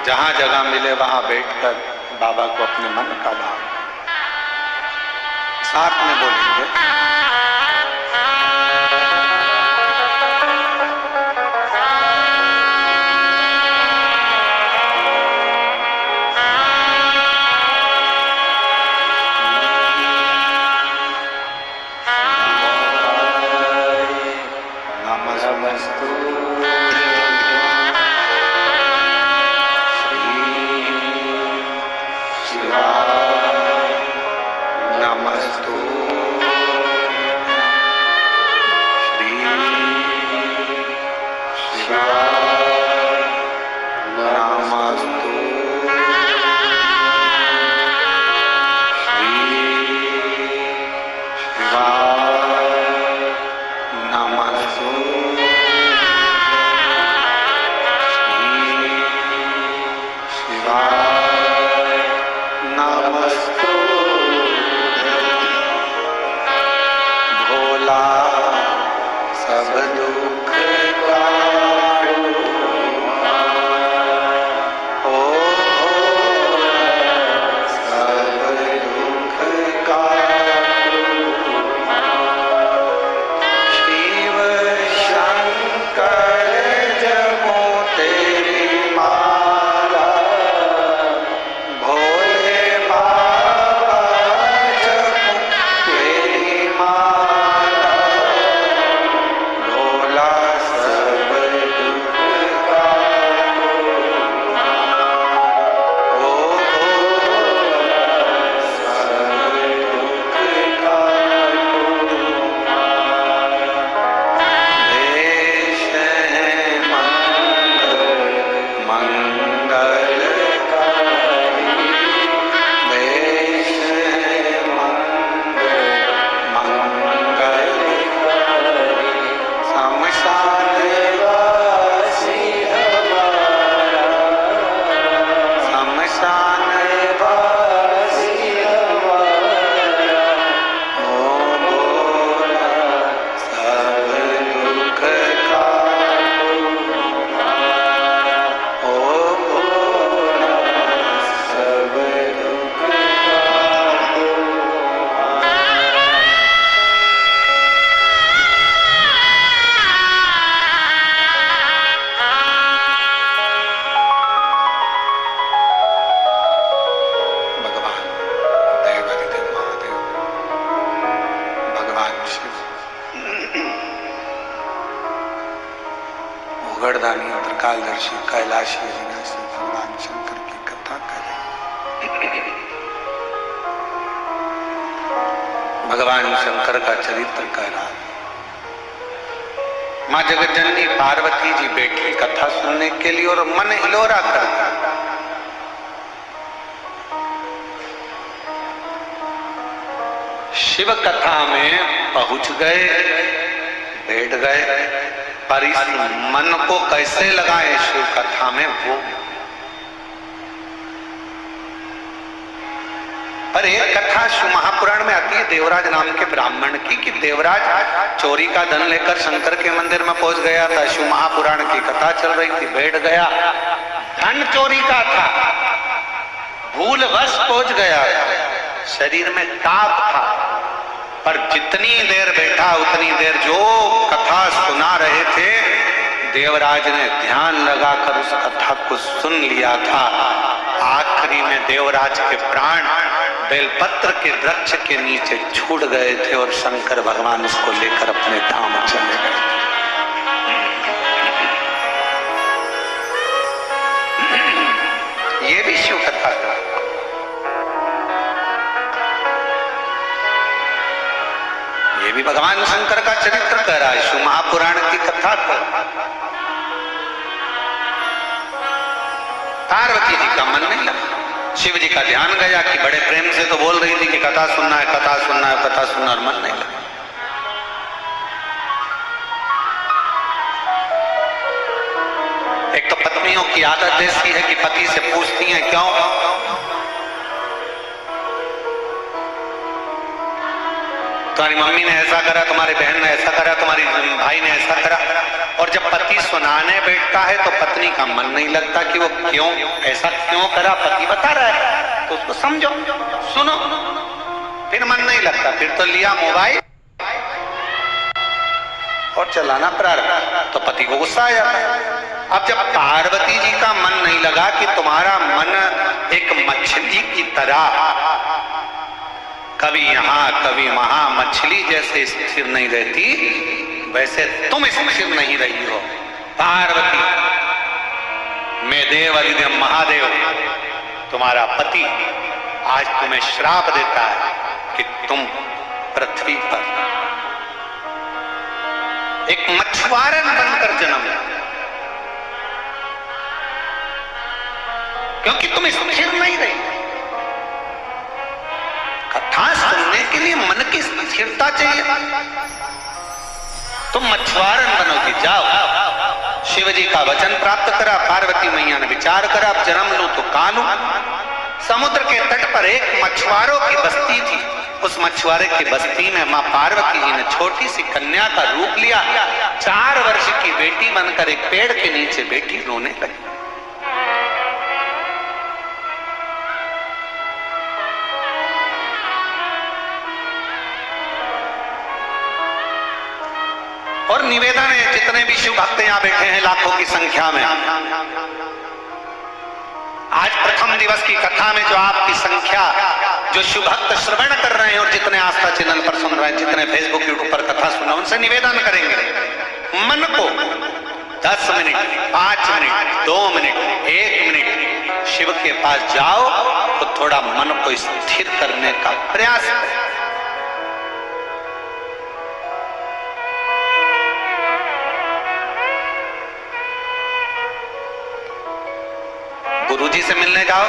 जहां जगह मिले वहां बैठकर बाबा को अपने मन का भाव साथ में बोलेंगे। उगड़दानी त्रिकालदर्शी कैलाशी अविनाशी भगवान शंकर की कथा करें। भगवान शंकर का चरित्र कह रहा है। माँ जगतजननी पार्वती जी बैठी कथा सुनने के लिए और मन हिलोरा करता। शिव कथा में पहुंच गए, बैठ गए, पर इस मन को कैसे लगाए शिव कथा में वो। पर एक कथा शिव महापुराण में आती है देवराज नाम के ब्राह्मण की, कि देवराज चोरी का धन लेकर शंकर के मंदिर में पहुंच गया था। शिव महापुराण की कथा चल रही थी, बैठ गया। धन चोरी का था, भूलवश पहुंच गया, शरीर में ताप था, पर जितनी देर बैठा उतनी देर जो कथा सुना रहे थे देवराज ने ध्यान लगाकर उस कथा को सुन लिया था। आखिरी में देवराज के प्राण बेलपत्र के वृक्ष के नीचे छूट गए थे और शंकर भगवान उसको लेकर अपने धाम चले गए। ये भी शिव कथा है। अभी भगवान शंकर का चरित्र कह रहा है, शिव महापुराण की कथा को। पार्वती जी का मन नहीं लगा, शिव जी का ध्यान गया कि बड़े प्रेम से तो बोल रही थी कि कथा सुनना है, कथा सुनना है, कथा सुनना, और मन नहीं लगा। एक तो पत्नियों की आदत ऐसी है कि पति से पूछती हैं क्यों, तुम्हारी मम्मी ने ऐसा करा, तुम्हारी बहन ने ऐसा करा, तुम्हारी भाई ने ऐसा करा। और जब पति सुनाने बैठता है तो पत्नी का मन नहीं लगता कि वो क्यों ऐसा क्यों करा, पति बता रहा है तो उसको समझो, सुनो, फिर मन नहीं लगता, फिर तो लिया मोबाइल और चलाना प्रारंभ, तो पति को गुस्सा आ जाता है। अब जब पार्वती जी का मन नहीं लगा कि तुम्हारा मन एक मछली की तरह कभी यहां कभी वहां मछली जैसे स्थिर नहीं रहती, वैसे तुम स्थिर नहीं रही हो पार्वती। मैं देव अधिदेव महादेव तुम्हारा पति आज तुम्हें श्राप देता है कि तुम पृथ्वी पर एक मछुआरन बनकर जन्म लो, क्योंकि तुम स्थिर नहीं रही। कथा सुनने के लिए मन की स्थिरता चाहिए। तुम मछुआरन बनोगी, जाओ। शिव जी का वचन प्राप्त करा, पार्वती मैया ने विचार करा, अब जन्म लूं तो कहां लूं। समुद्र के तट पर एक मछुआरों की बस्ती थी। उस मछुआरे की बस्ती में मां पार्वती जी ने छोटी सी कन्या का रूप लिया। 4 वर्ष की बेटी बनकर एक पेड़ के नीचे बैठी रोने लगी। और निवेदन है, जितने भी शिव भक्त यहां बैठे हैं लाखों की संख्या में, आज प्रथम दिवस की कथा में जो आपकी संख्या, जो शिव भक्त श्रवण कर रहे हैं और जितने आस्था चैनल पर सुन रहे हैं, जितने फेसबुक यूट्यूब पर कथा सुन रहे हैं, उनसे निवेदन करेंगे, मन को 10 minute, 5 minute, 2 minute, 1 minute Shiv के पास जाओ तो थोड़ा मन को स्थिर करने का प्रयास करें। गुरुजी से मिलने जाओ,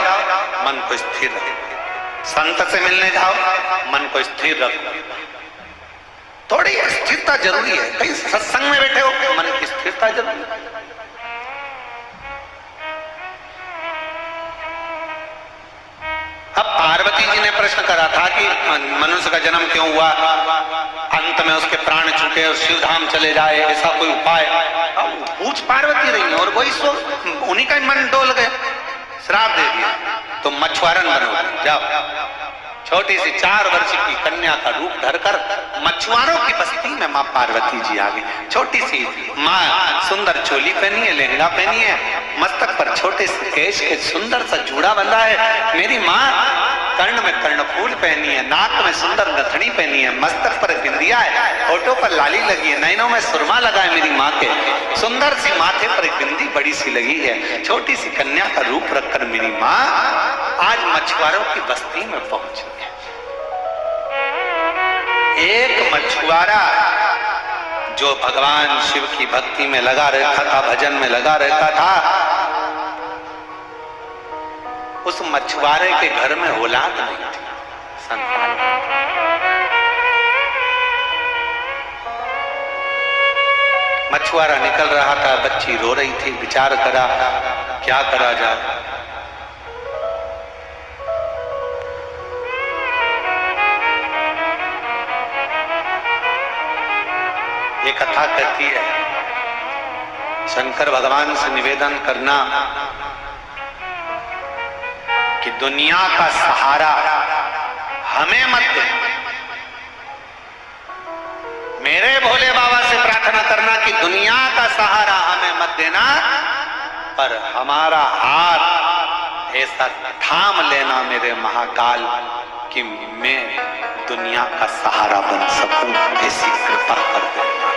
मन को स्थिर रखो। संत से मिलने जाओ, मन को स्थिर रखो। थोड़ी स्थिरता जरूरी है। कहीं सत्संग में बैठे हो, मन की स्थिरता जरूरी है। अब पार्वती जी ने प्रश्न करा था कि मनुष्य का जन्म क्यों हुआ, अंत में उसके प्राण छूटे और शिव धाम चले जाए, ऐसा कोई उपाय? पूछ पार्वती रही और वही सो उन्हीं का मन डोल गए, श्राप दे दिया। तो मछुआरन बनो, जाओ। छोटी सी 4 वर्ष की कन्या का रूप धरकर मछुआरों की बस्ती में मां पार्वती जी आ गई। छोटी सी मां सुंदर चोली पहनी है, लहंगा पहनी है, मस्तक पर छोटे से केश के सुंदर सा जूड़ा बंधा है। मेरी मां कर्ण में कर्णफूल पहनी है, नाक में सुंदर नथनी पहनी है, मस्तक पर बिंदिया है, होठों पर लाली लगी है, नैनों में सुरमा लगा है। मेरी माँ के सुंदर सी माथे पर एक बिंदी बड़ी सी लगी है। छोटी सी कन्या का रूप रखकर मेरी माँ आज मछुआरों की बस्ती में पहुंच गई। एक मछुआरा जो भगवान शिव की भक्ति में लगा रहता था, भजन में लगा रहता था, उस मछुआरे के घर में औलाद नहीं थी, संतान। मछुआरा निकल रहा था, बच्ची रो रही थी, विचार करा क्या करा जाए। ये कथा कहती है शंकर भगवान से निवेदन करना कि दुनिया का सहारा हमें मत दे। मेरे भोले बाबा से प्रार्थना करना कि दुनिया का सहारा हमें मत देना, पर हमारा हाथ ऐसा थाम लेना मेरे महाकाल कि मैं दुनिया का सहारा बन सकूं, ऐसी कृपा कर देना।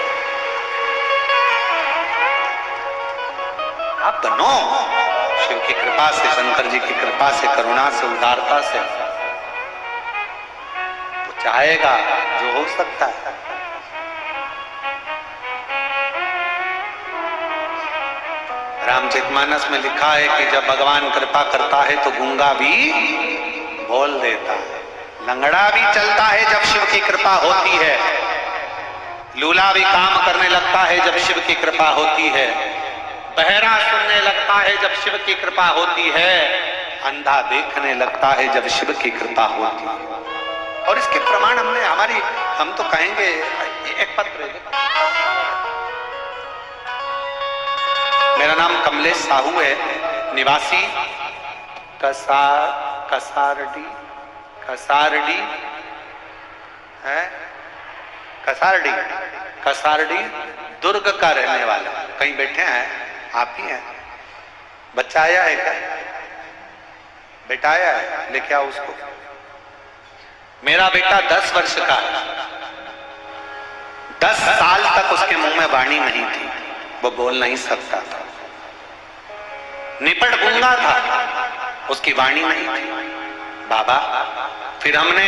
आप बनो शिव की कृपा से, शंकर जी की कृपा से, करुणा से, उदारता से। वो चाहेगा जो हो सकता है। रामचरितमानस में लिखा है कि जब भगवान कृपा करता है तो गूंगा भी बोल देता है, लंगड़ा भी चलता है जब शिव की कृपा होती है, लूला भी काम करने लगता है जब शिव की कृपा होती है, बहरा सुनने लगता है जब शिव की कृपा होती है, अंधा देखने लगता है जब शिव की कृपा होती है। और इसके प्रमाण हम तो कहेंगे, एक पत्र, मेरा नाम कमलेश साहू है, निवासी कसारडी दुर्ग का रहने वाला। कहीं बैठे हैं आप ही हैं? बच्चा आया है क्या? बेटा आया है, लेके आओ उसको। मेरा बेटा 10 वर्ष का है, 10 साल तक उसके मुंह में वाणी नहीं थी, वो बोल नहीं सकता था, निपट गूंगा था, उसकी वाणी नहीं थी। बाबा, फिर हमने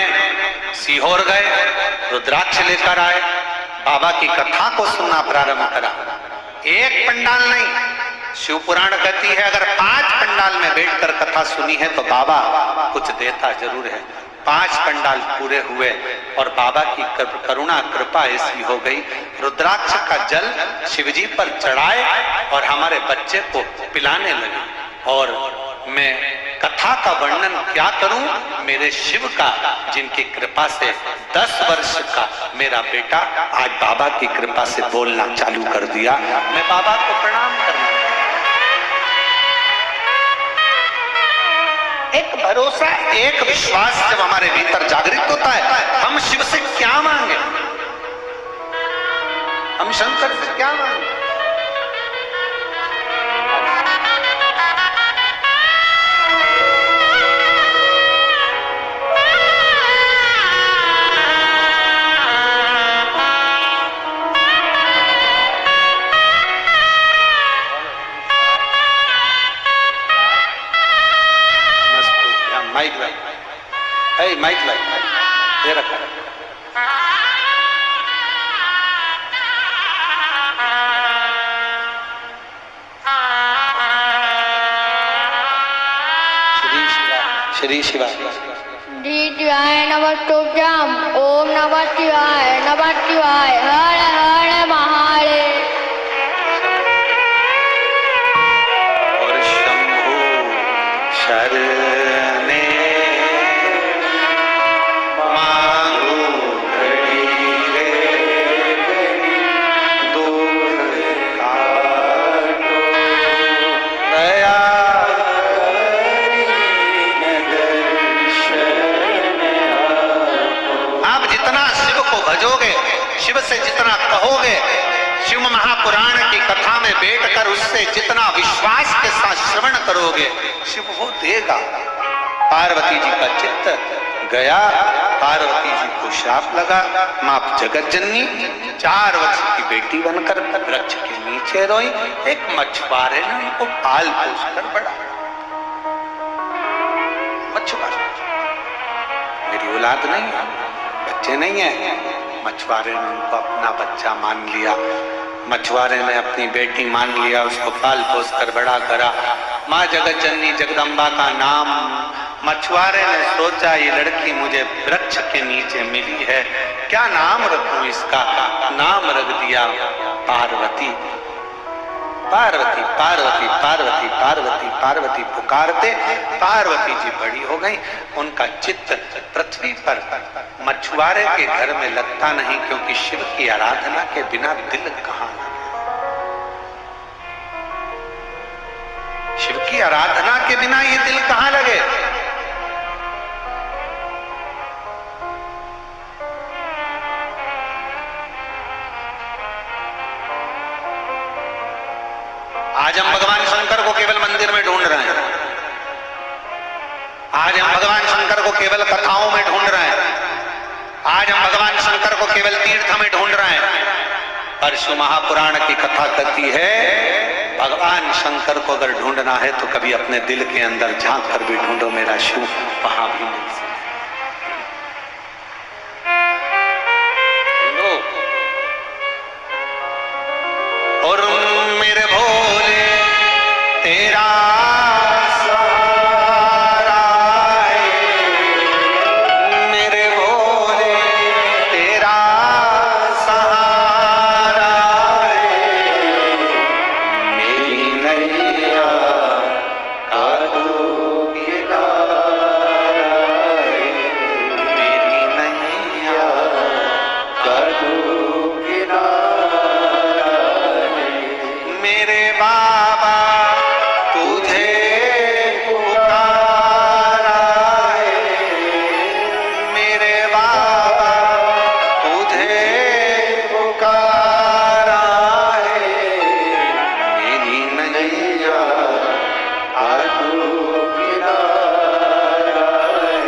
सीहोर गए, रुद्राक्ष लेकर आए, बाबा की कथा को सुनना प्रारंभ करा। एक पंडाल नहीं, शिव पुराण कहती है अगर 5 पंडाल में बैठकर कथा सुनी है तो बाबा कुछ देता जरूर है। 5 पंडाल पूरे हुए और बाबा की करुणा कृपा ऐसी हो गई, रुद्राक्ष का जल शिवजी पर चढ़ाए और हमारे बच्चे को पिलाने लगे। और मैं कथा का वर्णन क्या करूं, मेरे शिव का, जिनकी कृपा से 10 वर्ष का मेरा बेटा आज बाबा की कृपा से बोलना चालू कर दिया। मैं बाबा को प्रणाम करना, एक भरोसा, एक विश्वास जब हमारे भीतर जागृत होता है, हम शिव से क्या मांगे, हम शंकर से क्या मांगे। माइक लाई, ये रखा। श्री शिवा शिवाय नमस्तुभ्यं। ओम नमः शिवाय, नमः शिवाय, हर हर महादेव। और शंभु शरणे शिव से जितना कहोगे, शिव महापुराण की कथा में बैठकर उससे जितना विश्वास के साथ श्रवण करोगे, शिव वो देगा। पार्वती जी का चित्त गया, पार्वती जी को श्राप लगा, मां जगत जननी 4 वर्ष की बेटी बनकर वृक्ष के नीचे रोई। एक मछुआरे ने उनको पाल पोस कर बड़ा, मछुआरा, मेरी औलाद नहीं है, बच्चे नहीं है, मछुआरे ने उनको अपना बच्चा मान लिया, मछुआरे ने अपनी बेटी मान लिया, उसको पाल पोस कर बड़ा करा। माँ जगत जननी जगदम्बा का नाम, मछुआरे ने सोचा ये लड़की मुझे वृक्ष के नीचे मिली है, क्या नाम रखूं इसका? नाम रख दिया पार्वती। पार्वती पार्वती पार्वती पार्वती पार्वती पुकारते पार्वती जी बड़ी हो गई। उनका चित्त पृथ्वी पर मछुआरे के घर में लगता नहीं, क्योंकि शिव की आराधना के बिना दिल कहां लगे। शिव की आराधना के बिना ये दिल कहां लगे। आज हम भगवान शंकर को केवल मंदिर में ढूंढ रहे हैं, आज हम भगवान शंकर को केवल कथाओं में ढूंढ रहे हैं, आज हम भगवान शंकर को केवल तीर्थ में ढूंढ रहे हैं। पर शिव महापुराण की कथा कहती है भगवान शंकर को अगर ढूंढना है तो कभी अपने दिल के अंदर झांक कर भी ढूंढो, मेरा शिव वहां भी मिल सकता। और मेरे भोले मेरे बाबा तुझे पुकारा है, मेरे बाबा तुझे पुकारा है, मेरी नैया तू किनारा है,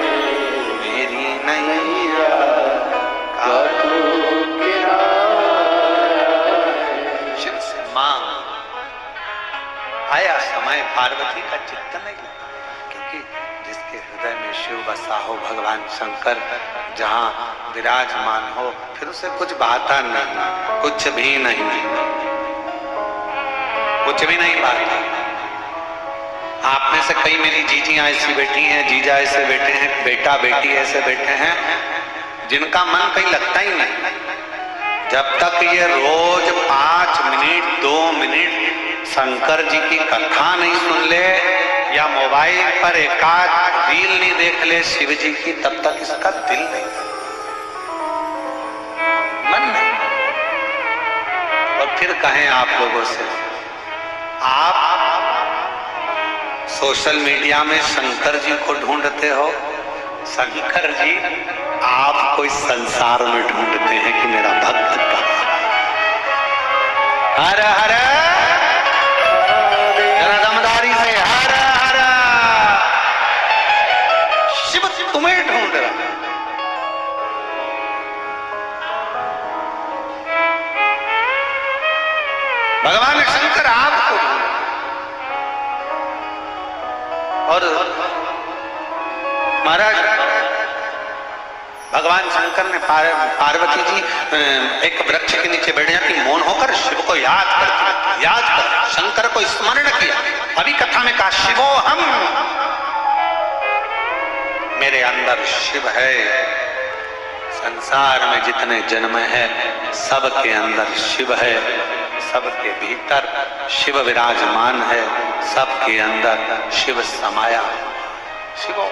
मेरी नैया तू शिव से मांग। आया समय पार्वती का चित्त नहीं लगा, क्योंकि जिसके हृदय में शिव बसा हो, भगवान शंकर जहां विराजमान हो, फिर उसे कुछ भाता नहीं, कुछ भी नहीं, कुछ भी नहीं भाता। आप में से कई मेरी जीजियां ऐसी बैठी हैं, जीजा ऐसे बैठे हैं, बेटा बेटी ऐसे बैठे हैं जिनका मन कहीं लगता ही नहीं। जब तक ये रोज 5 मिनट 2 मिनट शंकर जी की कथा नहीं सुन ले या मोबाइल पर एकाध रील नहीं देख ले शिव जी की, तब तक इसका दिल नहीं, मन नहीं। और फिर कहें आप लोगों से, आप सोशल मीडिया में शंकर जी को ढूंढते हो, शंकर जी आपको इस संसार में ढूंढते हैं कि मेरा भक्त कहाँ। हर हर जरा दमदारी से हर हर, शिव तुम्हें ढूंढ रहा। भगवान शंकर आपको ढूंढ, और महाराज भगवान शंकर ने पार्वती जी एक वृक्ष के नीचे बैठ जाती, मौन होकर शिव को याद कर शंकर को स्मरण किया। अभी कथा में कहा शिवो हम, मेरे अंदर शिव है। संसार में जितने जन्म है सबके अंदर शिव है, सबके भीतर शिव विराजमान है, सबके अंदर शिव समाया। शिवो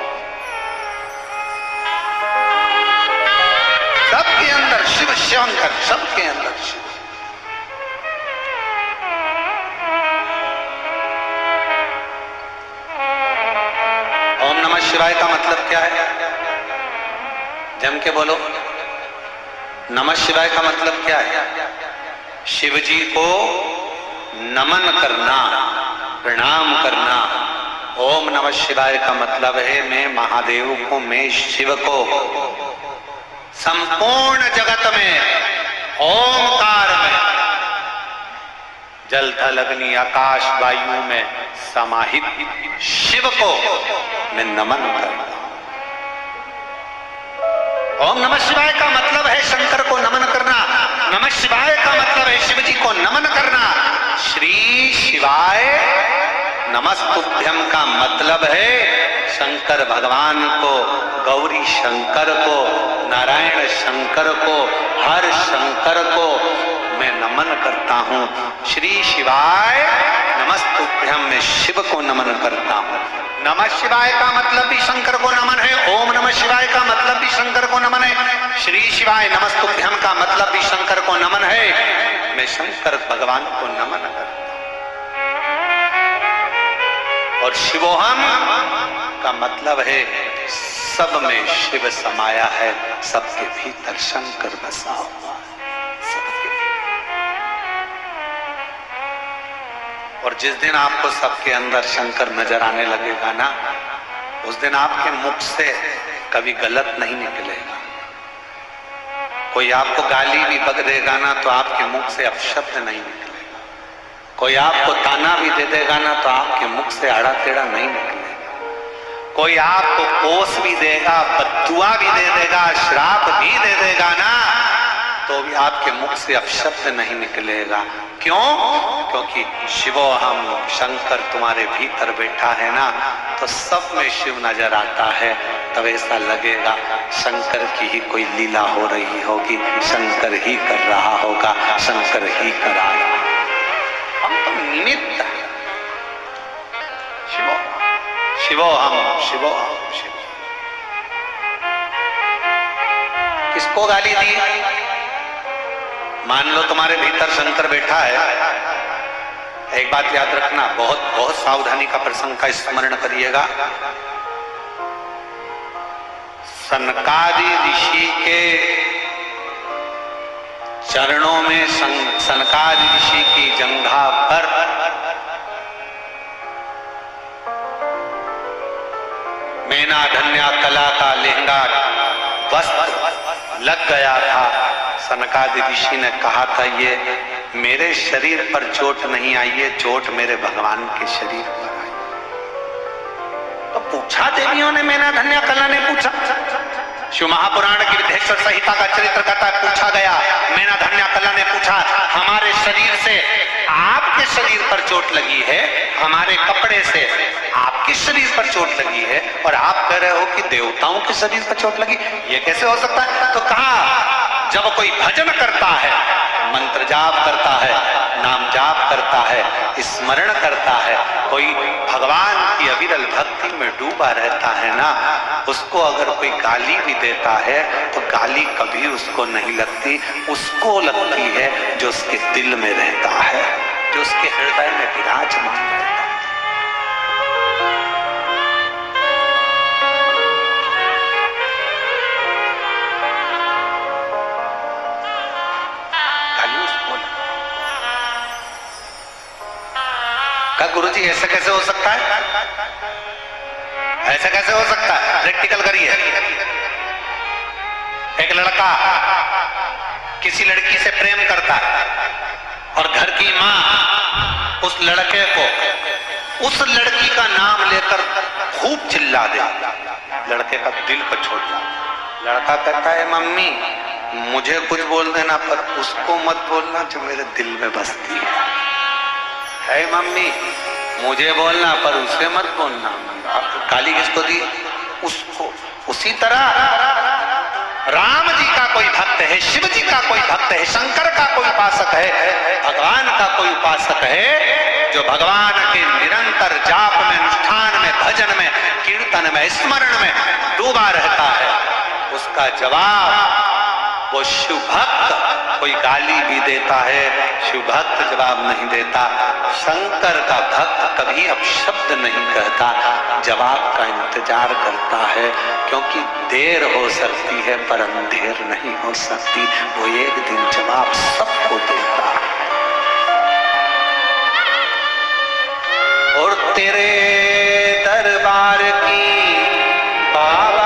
सबके अंदर शिव, शंकर सबके अंदर शिव। ओम नमः शिवाय का मतलब क्या है? जम के बोलो, नमः शिवाय का मतलब क्या है? शिव जी को नमन करना, प्रणाम करना। ओम नमः शिवाय का मतलब है मैं महादेव को, मैं शिव को संपूर्ण जगत में ओमकार में, जल थल अग्नि आकाश वायु में समाहित शिव को मैं नमन करता हूं। ओम नमः शिवाय का मतलब है शंकर को नमन करना। नमः शिवाय का मतलब है शिव जी को नमन करना। श्री शिवाय नमस्तुभ्यम का मतलब है शंकर भगवान को, गौरी शंकर को, नारायण शंकर को, हर शंकर को मैं नमन करता हूँ। श्री शिवाय नमस्तुभ्यम, मैं शिव को नमन करता हूँ। नमः शिवाय का मतलब भी शंकर को नमन है, ओम नमः शिवाय का मतलब भी शंकर को नमन है, श्री शिवाय नमस्तुभ्यम का मतलब भी शंकर को नमन है। मैं शंकर भगवान को नमन करता हूँ। और शिवोहम का मतलब है सब में शिव समाया है, सबके भीतर शंकर बसा हुआ है, सबके। और जिस दिन आपको सबके अंदर शंकर नजर आने लगेगा ना, उस दिन आपके मुख से कभी गलत नहीं निकलेगा। कोई आपको गाली भी बक देगा ना तो आपके मुख से अपशब्द नहीं निकलेगा। कोई आपको ताना भी दे देगा ना तो आपके मुख से आड़ा टेढ़ा नहीं निकलेगा। कोई आपको कोस भी देगा, बद्दुआ भी दे देगा, श्राप भी दे देगा ना, तो भी आपके मुख से अपशब्द नहीं निकलेगा। क्यों? क्योंकि शिवो हम, शंकर तुम्हारे भीतर बैठा है ना, तो सब में शिव नजर आता है। तब ऐसा लगेगा शंकर की ही कोई लीला हो रही होगी, शंकर ही कर रहा होगा, शंकर ही करा रहा। हम तो निमित्त है। शिवो शिवो हम, शिवो हम, शिव। किसको गाली दी? मान लो तुम्हारे भीतर शंकर बैठा है, एक बात याद रखना, बहुत बहुत सावधानी का प्रसंग का स्मरण करिएगा। सनकादि ऋषि के चरणों में सनकादि ऋषि की जंघा पर मैना धन्या कला का लहंगा वस्त्र लग गया था। सनकादि ऋषि ने कहा था, ये मेरे शरीर पर चोट नहीं आई, ये चोट मेरे भगवान के शरीर पर आई। तो पूछा देवियों ने, मैना धन्या कला ने पूछा। शिव महापुराण की विधेश्वर संहिता का चरित्र कहता है, पूछा गया, मैना धन्या कला ने पूछा, हमारे शरीर से आपके शरीर पर चोट लगी है, हमारे कपड़े से आपके शरीर पर चोट लगी है, और आप कह रहे हो कि देवताओं के शरीर पर चोट लगी, ये कैसे हो सकता है? तो कहा, जब कोई भजन करता है, मंत्र जाप करता है, नाम जाप करता है, स्मरण करता है, कोई भगवान की अविरल भक्ति में डूबा रहता है ना, उसको अगर कोई गाली भी देता है तो गाली कभी उसको नहीं लगती, उसको लगती है जो उसके दिल में रहता है, जो उसके हृदय में विराजमान रहता है। कहा, गुरुजी ऐसा कैसे हो सकता है? ऐसा कैसे हो सकता है? प्रैक्टिकल करिए। एक लड़का किसी लड़की से प्रेम करता है और घर की मां उस लड़के को उस लड़की का नाम लेकर खूब चिल्ला दे, लड़के का दिल पर छोड़ जाता। लड़का कहता है, मम्मी मुझे कुछ बोल देना पर उसको मत बोलना जो मेरे दिल में बसती है मम्मी, मुझे बोलना पर उसे मत बोलना। गाली किसको दी? उसको। उसी तरह राम जी का कोई भक्त है, शिव जी का कोई भक्त है, शंकर का कोई उपासक है, भगवान का कोई उपासक है, जो भगवान के निरंतर जाप में, अनुष्ठान में, भजन में, कीर्तन में, स्मरण में डूबा रहता है, उसका जवाब वो शिव भक्त कोई गाली भी देता है, शिव भक्त जवाब नहीं देता। शंकर का भक्त कभी अपशब्द नहीं कहता, जवाब का इंतजार करता है, क्योंकि देर हो सकती है पर अंधेर नहीं हो सकती। वो एक दिन जवाब सबको देता है। और तेरे दरबार की बाबा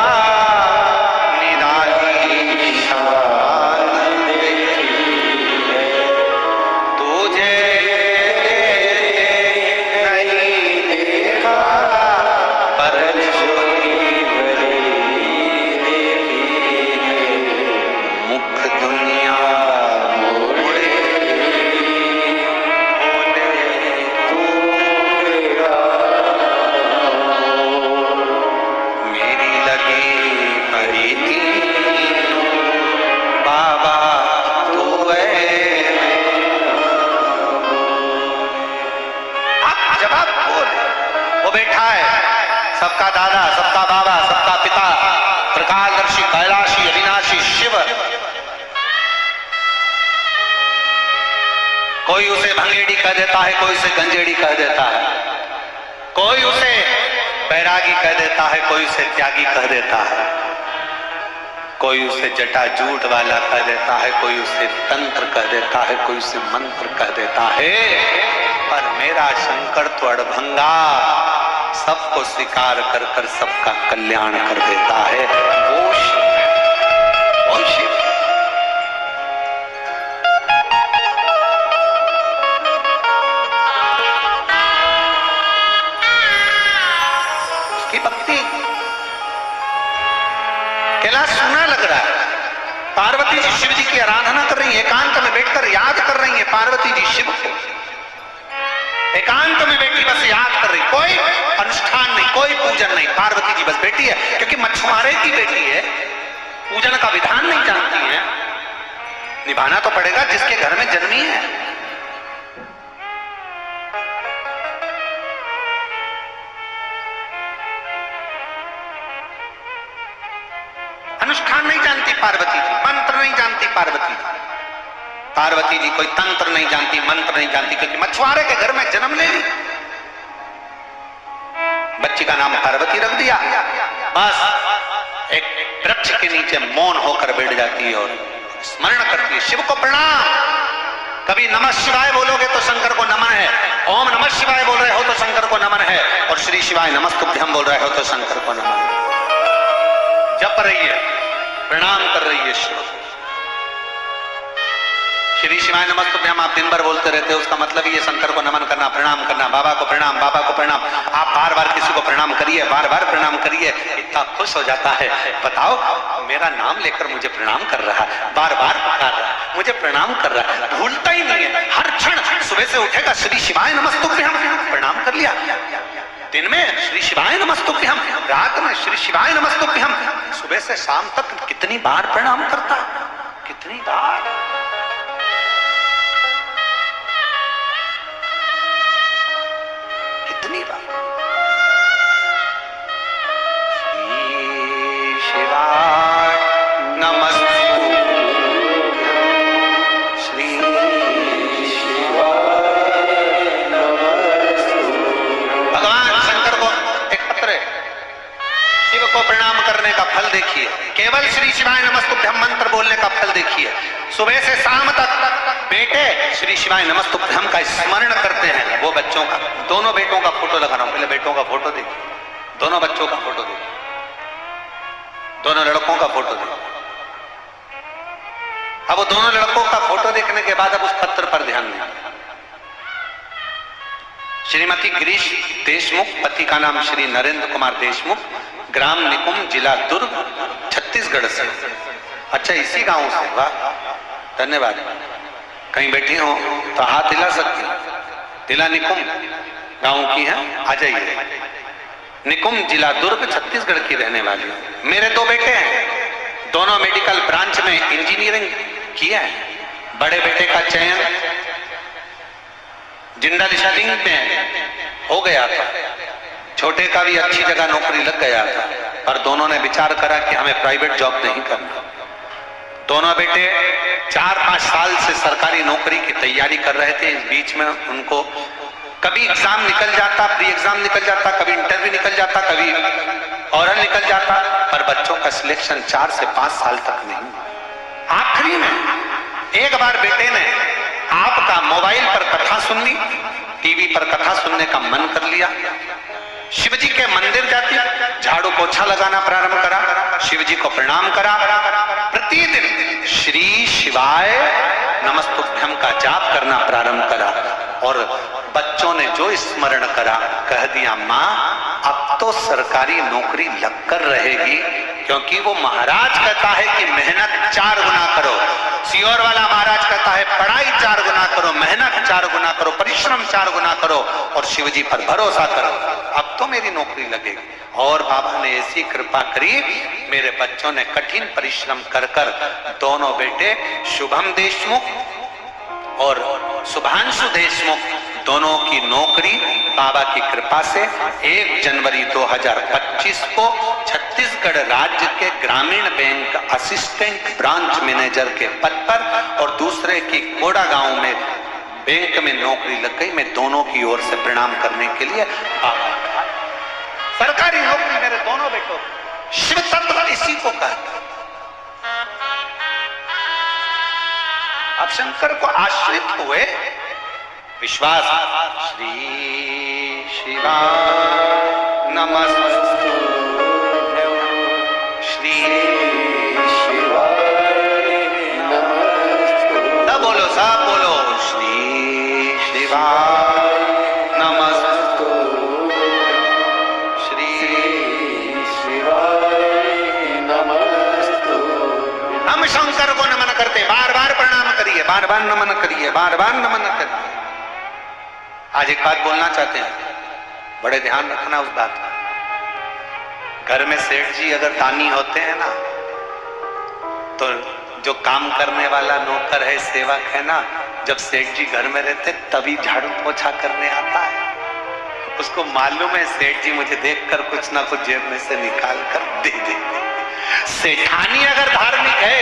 सबका दादा, सबका बाबा, सबका पिता, प्रकाशदर्शी, कैलाशी, अविनाशी शिव। कोई उसे भंगेड़ी कह देता है, कोई उसे गंजेड़ी कह देता है, कोई उसे बैरागी कह देता है, कोई उसे त्यागी कह देता है, कोई उसे जटा जूट वाला कह देता है, कोई उसे तंत्र कह देता है, कोई उसे मंत्र कह देता है, पर मेरा शंकर तो अड़भंगा सबको स्वीकार कर कर सबका कल्याण कर देता है। वो शिव है, वो शिव। उसकी भक्ति कैलाश सुना लग रहा है। पार्वती जी शिव जी की आराधना कर रही है, एकांत में बैठकर याद कर रही है पार्वती जी शिव को, एकांत में बैठी बस याद कर रही, कोई अनुष्ठान नहीं, कोई पूजन नहीं, पार्वती जी बस बैठी है, क्योंकि मछुआरे की बेटी है, पूजन का विधान नहीं जानती है, निभाना तो पड़ेगा जिसके घर में जन्मी है। अनुष्ठान नहीं जानती पार्वती जी, मंत्र नहीं जानती पार्वती जी, पार्वती जी कोई तंत्र नहीं जानती, मंत्र नहीं जानती, क्योंकि मछुआरे के घर में जन्म ले ली। बच्ची का नाम पार्वती रख दिया। बस एक वृक्ष के नीचे मौन होकर बैठ जाती है और स्मरण करती है, शिव को प्रणाम। कभी नमः शिवाय बोलोगे तो शंकर को नमन है, ओम नमः शिवाय बोल रहे हो तो शंकर को नमन है, और श्री शिवाय नमस्तुभ्यम बोल रहे हो तो शंकर को नमन है। जप रही है, प्रणाम कर रही है शिव। श्री शिवाय नमस्तुभ्यम आप दिन भर बोलते रहते हो, उसका मतलब ये शंकर को नमन करना, प्रणाम करना, बाबा को प्रणाम, बाबा को प्रणाम। आप बार बार किसी को प्रणाम करिए, बार बार प्रणाम करिए, इतना खुश हो जाता है। बताओ, मेरा नाम लेकर मुझे प्रणाम कर रहा है, बार बार पुकार रहा है, मुझे प्रणाम कर रहा है, भूलता ही नहीं है। हर क्षण सुबह से उठेगा श्री शिवाय नमस्तुभ्यम, प्रणाम कर लिया। दिन में श्री शिवाय नमस्तुभ्यम, रात में श्री शिवाय नमस्तुभ्यम, सुबह से शाम तक कितनी बार प्रणाम करता, कितनी बार। कितनी बार। श्री शिवाय नमस्तुभ्यम, श्री भगवान शंकर को एक पत्र है, शिव को प्रणाम करने का फल देखिए, केवल श्री शिवाय नमस्तुभ्यम मंत्र बोलने का फल देखिए। सुबह से शाम तक बेटे श्री शिवाय नमस्तुभ्यम का स्मरण करते हैं। वो बच्चों का, दोनों बेटों का फोटो लगा रहा हूं, पहले बेटों का फोटो देखिए, दोनों बच्चों का फोटो देखिए, दोनों लड़कों का फोटो देखिए। अब वो दोनों लड़कों का फोटो देखने के बाद अब उस पत्र पर ध्यान दें। श्रीमती गिरीश देशमुख, पति का नाम श्री नरेंद्र कुमार देशमुख, ग्राम निकुम, जिला दुर्ग, छत्तीसगढ़ से। अच्छा, इसी गांव से, वाह, धन्यवाद। कहीं बैठी हो तो हाथ हिला सकती, जिला निकुम गांव की है, आ जाइए। निकुम, जिला दुर्ग, छत्तीसगढ़ की रहने वाली हूं। मेरे दो बेटे हैं, दोनों मेडिकल ब्रांच में इंजीनियरिंग किया है। बड़े बेटे का चयन जिंदालिशालिंग में हो गया था, छोटे का भी अच्छी जगह नौकरी लग गया था, पर दोनों ने विचार करा कि हमें प्राइवेट जॉब नहीं करना। दोनों बेटे 4-5 साल से सरकारी नौकरी की तैयारी कर रहे थे। इस बीच में उनको कभी एग्जाम निकल जाता, प्री एग्जाम निकल जाता, कभी इंटरव्यू निकल जाता, कभी ओरल निकल जाता, पर बच्चों का सिलेक्शन 4 से 5 साल तक नहीं। आखिरी में एक बार बेटे ने आपका मोबाइल पर कथा सुन ली, टीवी पर कथा सुनने का मन कर लिया, शिव जी के मंदिर जाती, झाड़ू पोछा लगाना प्रारंभ करा, शिव जी को प्रणाम करा, प्रतिदिन श्री शिवाय नमस्तुभ्यम का जाप करना प्रारंभ करा। और बच्चों ने जो स्मरण करा, कह दिया, माँ अब तो सरकारी नौकरी लगकर रहेगी, क्योंकि वो महाराज कहता है कि मेहनत 4 गुना करो, सियोर वाला महाराज कहता है पढ़ाई 4 गुना करो, मेहनत 4 गुना करो, परिश्रम 4 गुना करो, और शिव जी पर भरोसा करो, अब तो मेरी नौकरी लगेगी। और बाबा ने ऐसी कृपा करी, मेरे बच्चों ने कठिन परिश्रम कर कर, दोनों बेटे शुभम देशमुख और शुभांशु देशमुख, दोनों की नौकरी बाबा की कृपा से 1 जनवरी 2025 को छत्तीसगढ़ राज्य के ग्रामीण बैंक असिस्टेंट ब्रांच मैनेजर के पद पर, और दूसरे की कोड़ा गांव में बैंक में नौकरी लग गई। मैं दोनों की ओर से प्रणाम करने के लिए सरकारी नौकरी मेरे दोनों बेटों, शिव तत्व इसी को कहता। अब शंकर को आश्रित हुए, विश्वास, श्री शिवाय नमस्तुभ्यम, श्री शिवाय नमस्तुभ्यम, सब बोलो, सब बोलो, श्री शिवाय नमस्तुभ्यम, श्री शिवाय नमस्तुभ्यम। हम शंकर को नमन करते, बार बार प्रणाम करिए, बार बार नमन करिए, बार बार नमन करिए। आज एक बात बोलना चाहते हैं, बड़े ध्यान रखना उस बात का। घर में सेठ जी अगर दानी होते हैं ना, तो जो काम करने वाला नौकर है, सेवक है ना, जब सेठ जी घर में रहते तभी झाड़ू पोछा करने आता है। उसको मालूम है सेठ जी मुझे देखकर कुछ ना कुछ जेब में से निकाल कर दे देंगे। सेठानी अगर धार्मिक है,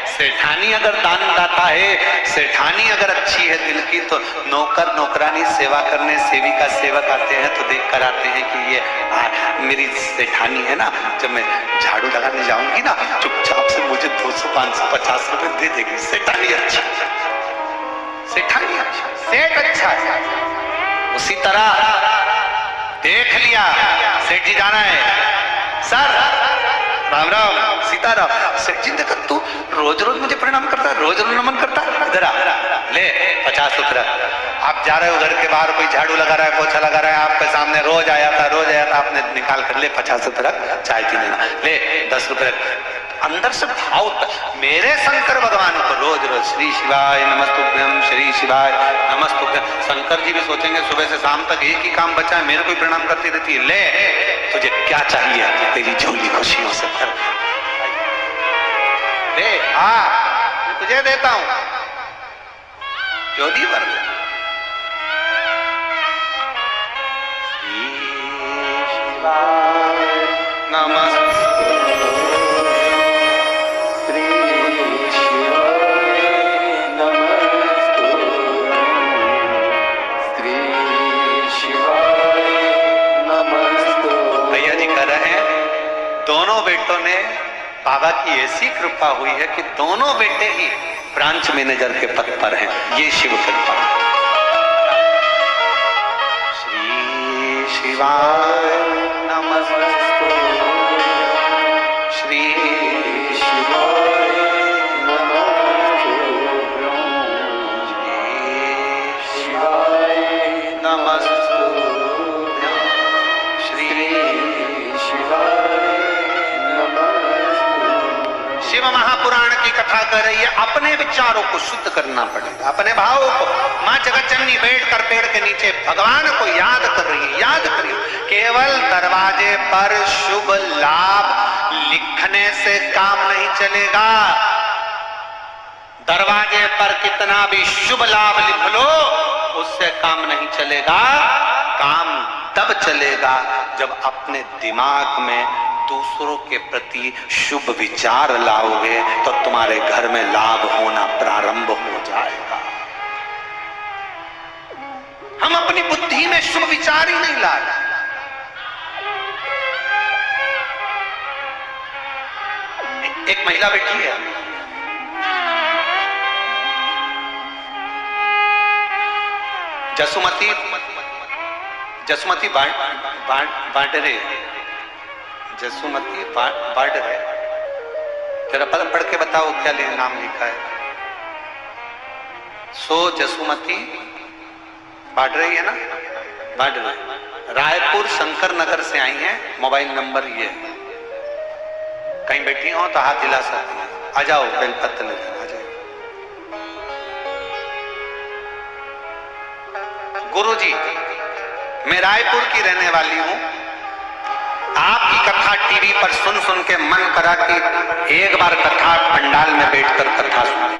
सेठानी अगर दानदाता है, सेठानी अगर अच्छी है दिल की, तो नौकर नौकरानी सेवा करने, सेविका सेवक आते हैं तो देख कर आते हैं कि ये मेरी सेठानी है ना, जब मैं झाड़ू लगाने जाऊंगी ना चुपचाप से मुझे 200 500 50 रुपए दे देगी। सेठानी अच्छा, सेठानी अच्छा, सेठ अच्छा है। उसी तरह देख लिया सेठ जी जाना है, सर राम राम सीताराम। सेठ जी देखा तू रोज रोज मुझे प्रणाम करता है, रोज रोज नमन करता है, इधर आ ले 50 रुपया। आप जा रहे हो घर के बाहर, कोई झाड़ू लगा रहा है, पोछा लगा रहा है, आपके सामने रोज आया था, आपने निकाल कर ले 50 रुपया चाय पीने ले 10 रुपये। अंदर से भाव, मेरे शंकर भगवान को रोज रोज श्री शिवाय नमस्तुभ्यम, श्री शिवाय नमस्तुभ्यम। शंकर जी भी सोचेंगे सुबह से शाम तक एक ही काम बचा है, मेरे को प्रणाम करती रहती है, ले तुझे क्या चाहिए, तेरी झोली खुशियों से भर ले, तुझे देता हूं झोली भर दे। नमस्ते दोनों बेटों ने, बाबा की ऐसी कृपा हुई है कि दोनों बेटे ही ब्रांच मैनेजर के पद पर हैं। ये शिव कृपा। श्री शिवाय नमस्तु, श्री शिवाय नमस्तु, श्री शिवाय नमस्तु, श्री शिवाय। शिव महापुराण की कथा कर रही है, अपने विचारों को शुद्ध करना पड़ेगा, अपने भावों को। मां जगतजननी बैठकर पेड़ के नीचे भगवान को याद कर रही है, याद करिए। केवल दरवाजे पर शुभ लाभ लिखने से काम नहीं चलेगा। दरवाजे पर कितना भी शुभ लाभ लिख लो, उससे काम नहीं चलेगा। काम तब चलेगा जब अपने दिमाग में दूसरों के प्रति शुभ विचार लाओगे, तो तुम्हारे घर में लाभ होना प्रारंभ हो जाएगा। हम अपनी बुद्धि में शुभ विचार ही नहीं ला रहे। एक महिला बैठी है, जसुमती बांटरे, जसुमती बांटरे। जरा पढ़ के बताओ क्या नाम लिखा है। सो जसुमती बांटरे है ना, बांटरे, रायपुर शंकर नगर से आई हैं। मोबाइल नंबर ये है, कहीं बैठी हो तो हाथ हिला सकती हैं। आ जाओ, बेलपत्र ले जाओ, आ जाओ। गुरुजी, मैं रायपुर की रहने वाली हूं। आपकी कथा टीवी पर सुन सुन के मन करा कि एक बार कथा पंडाल में बैठकर कथा सुने।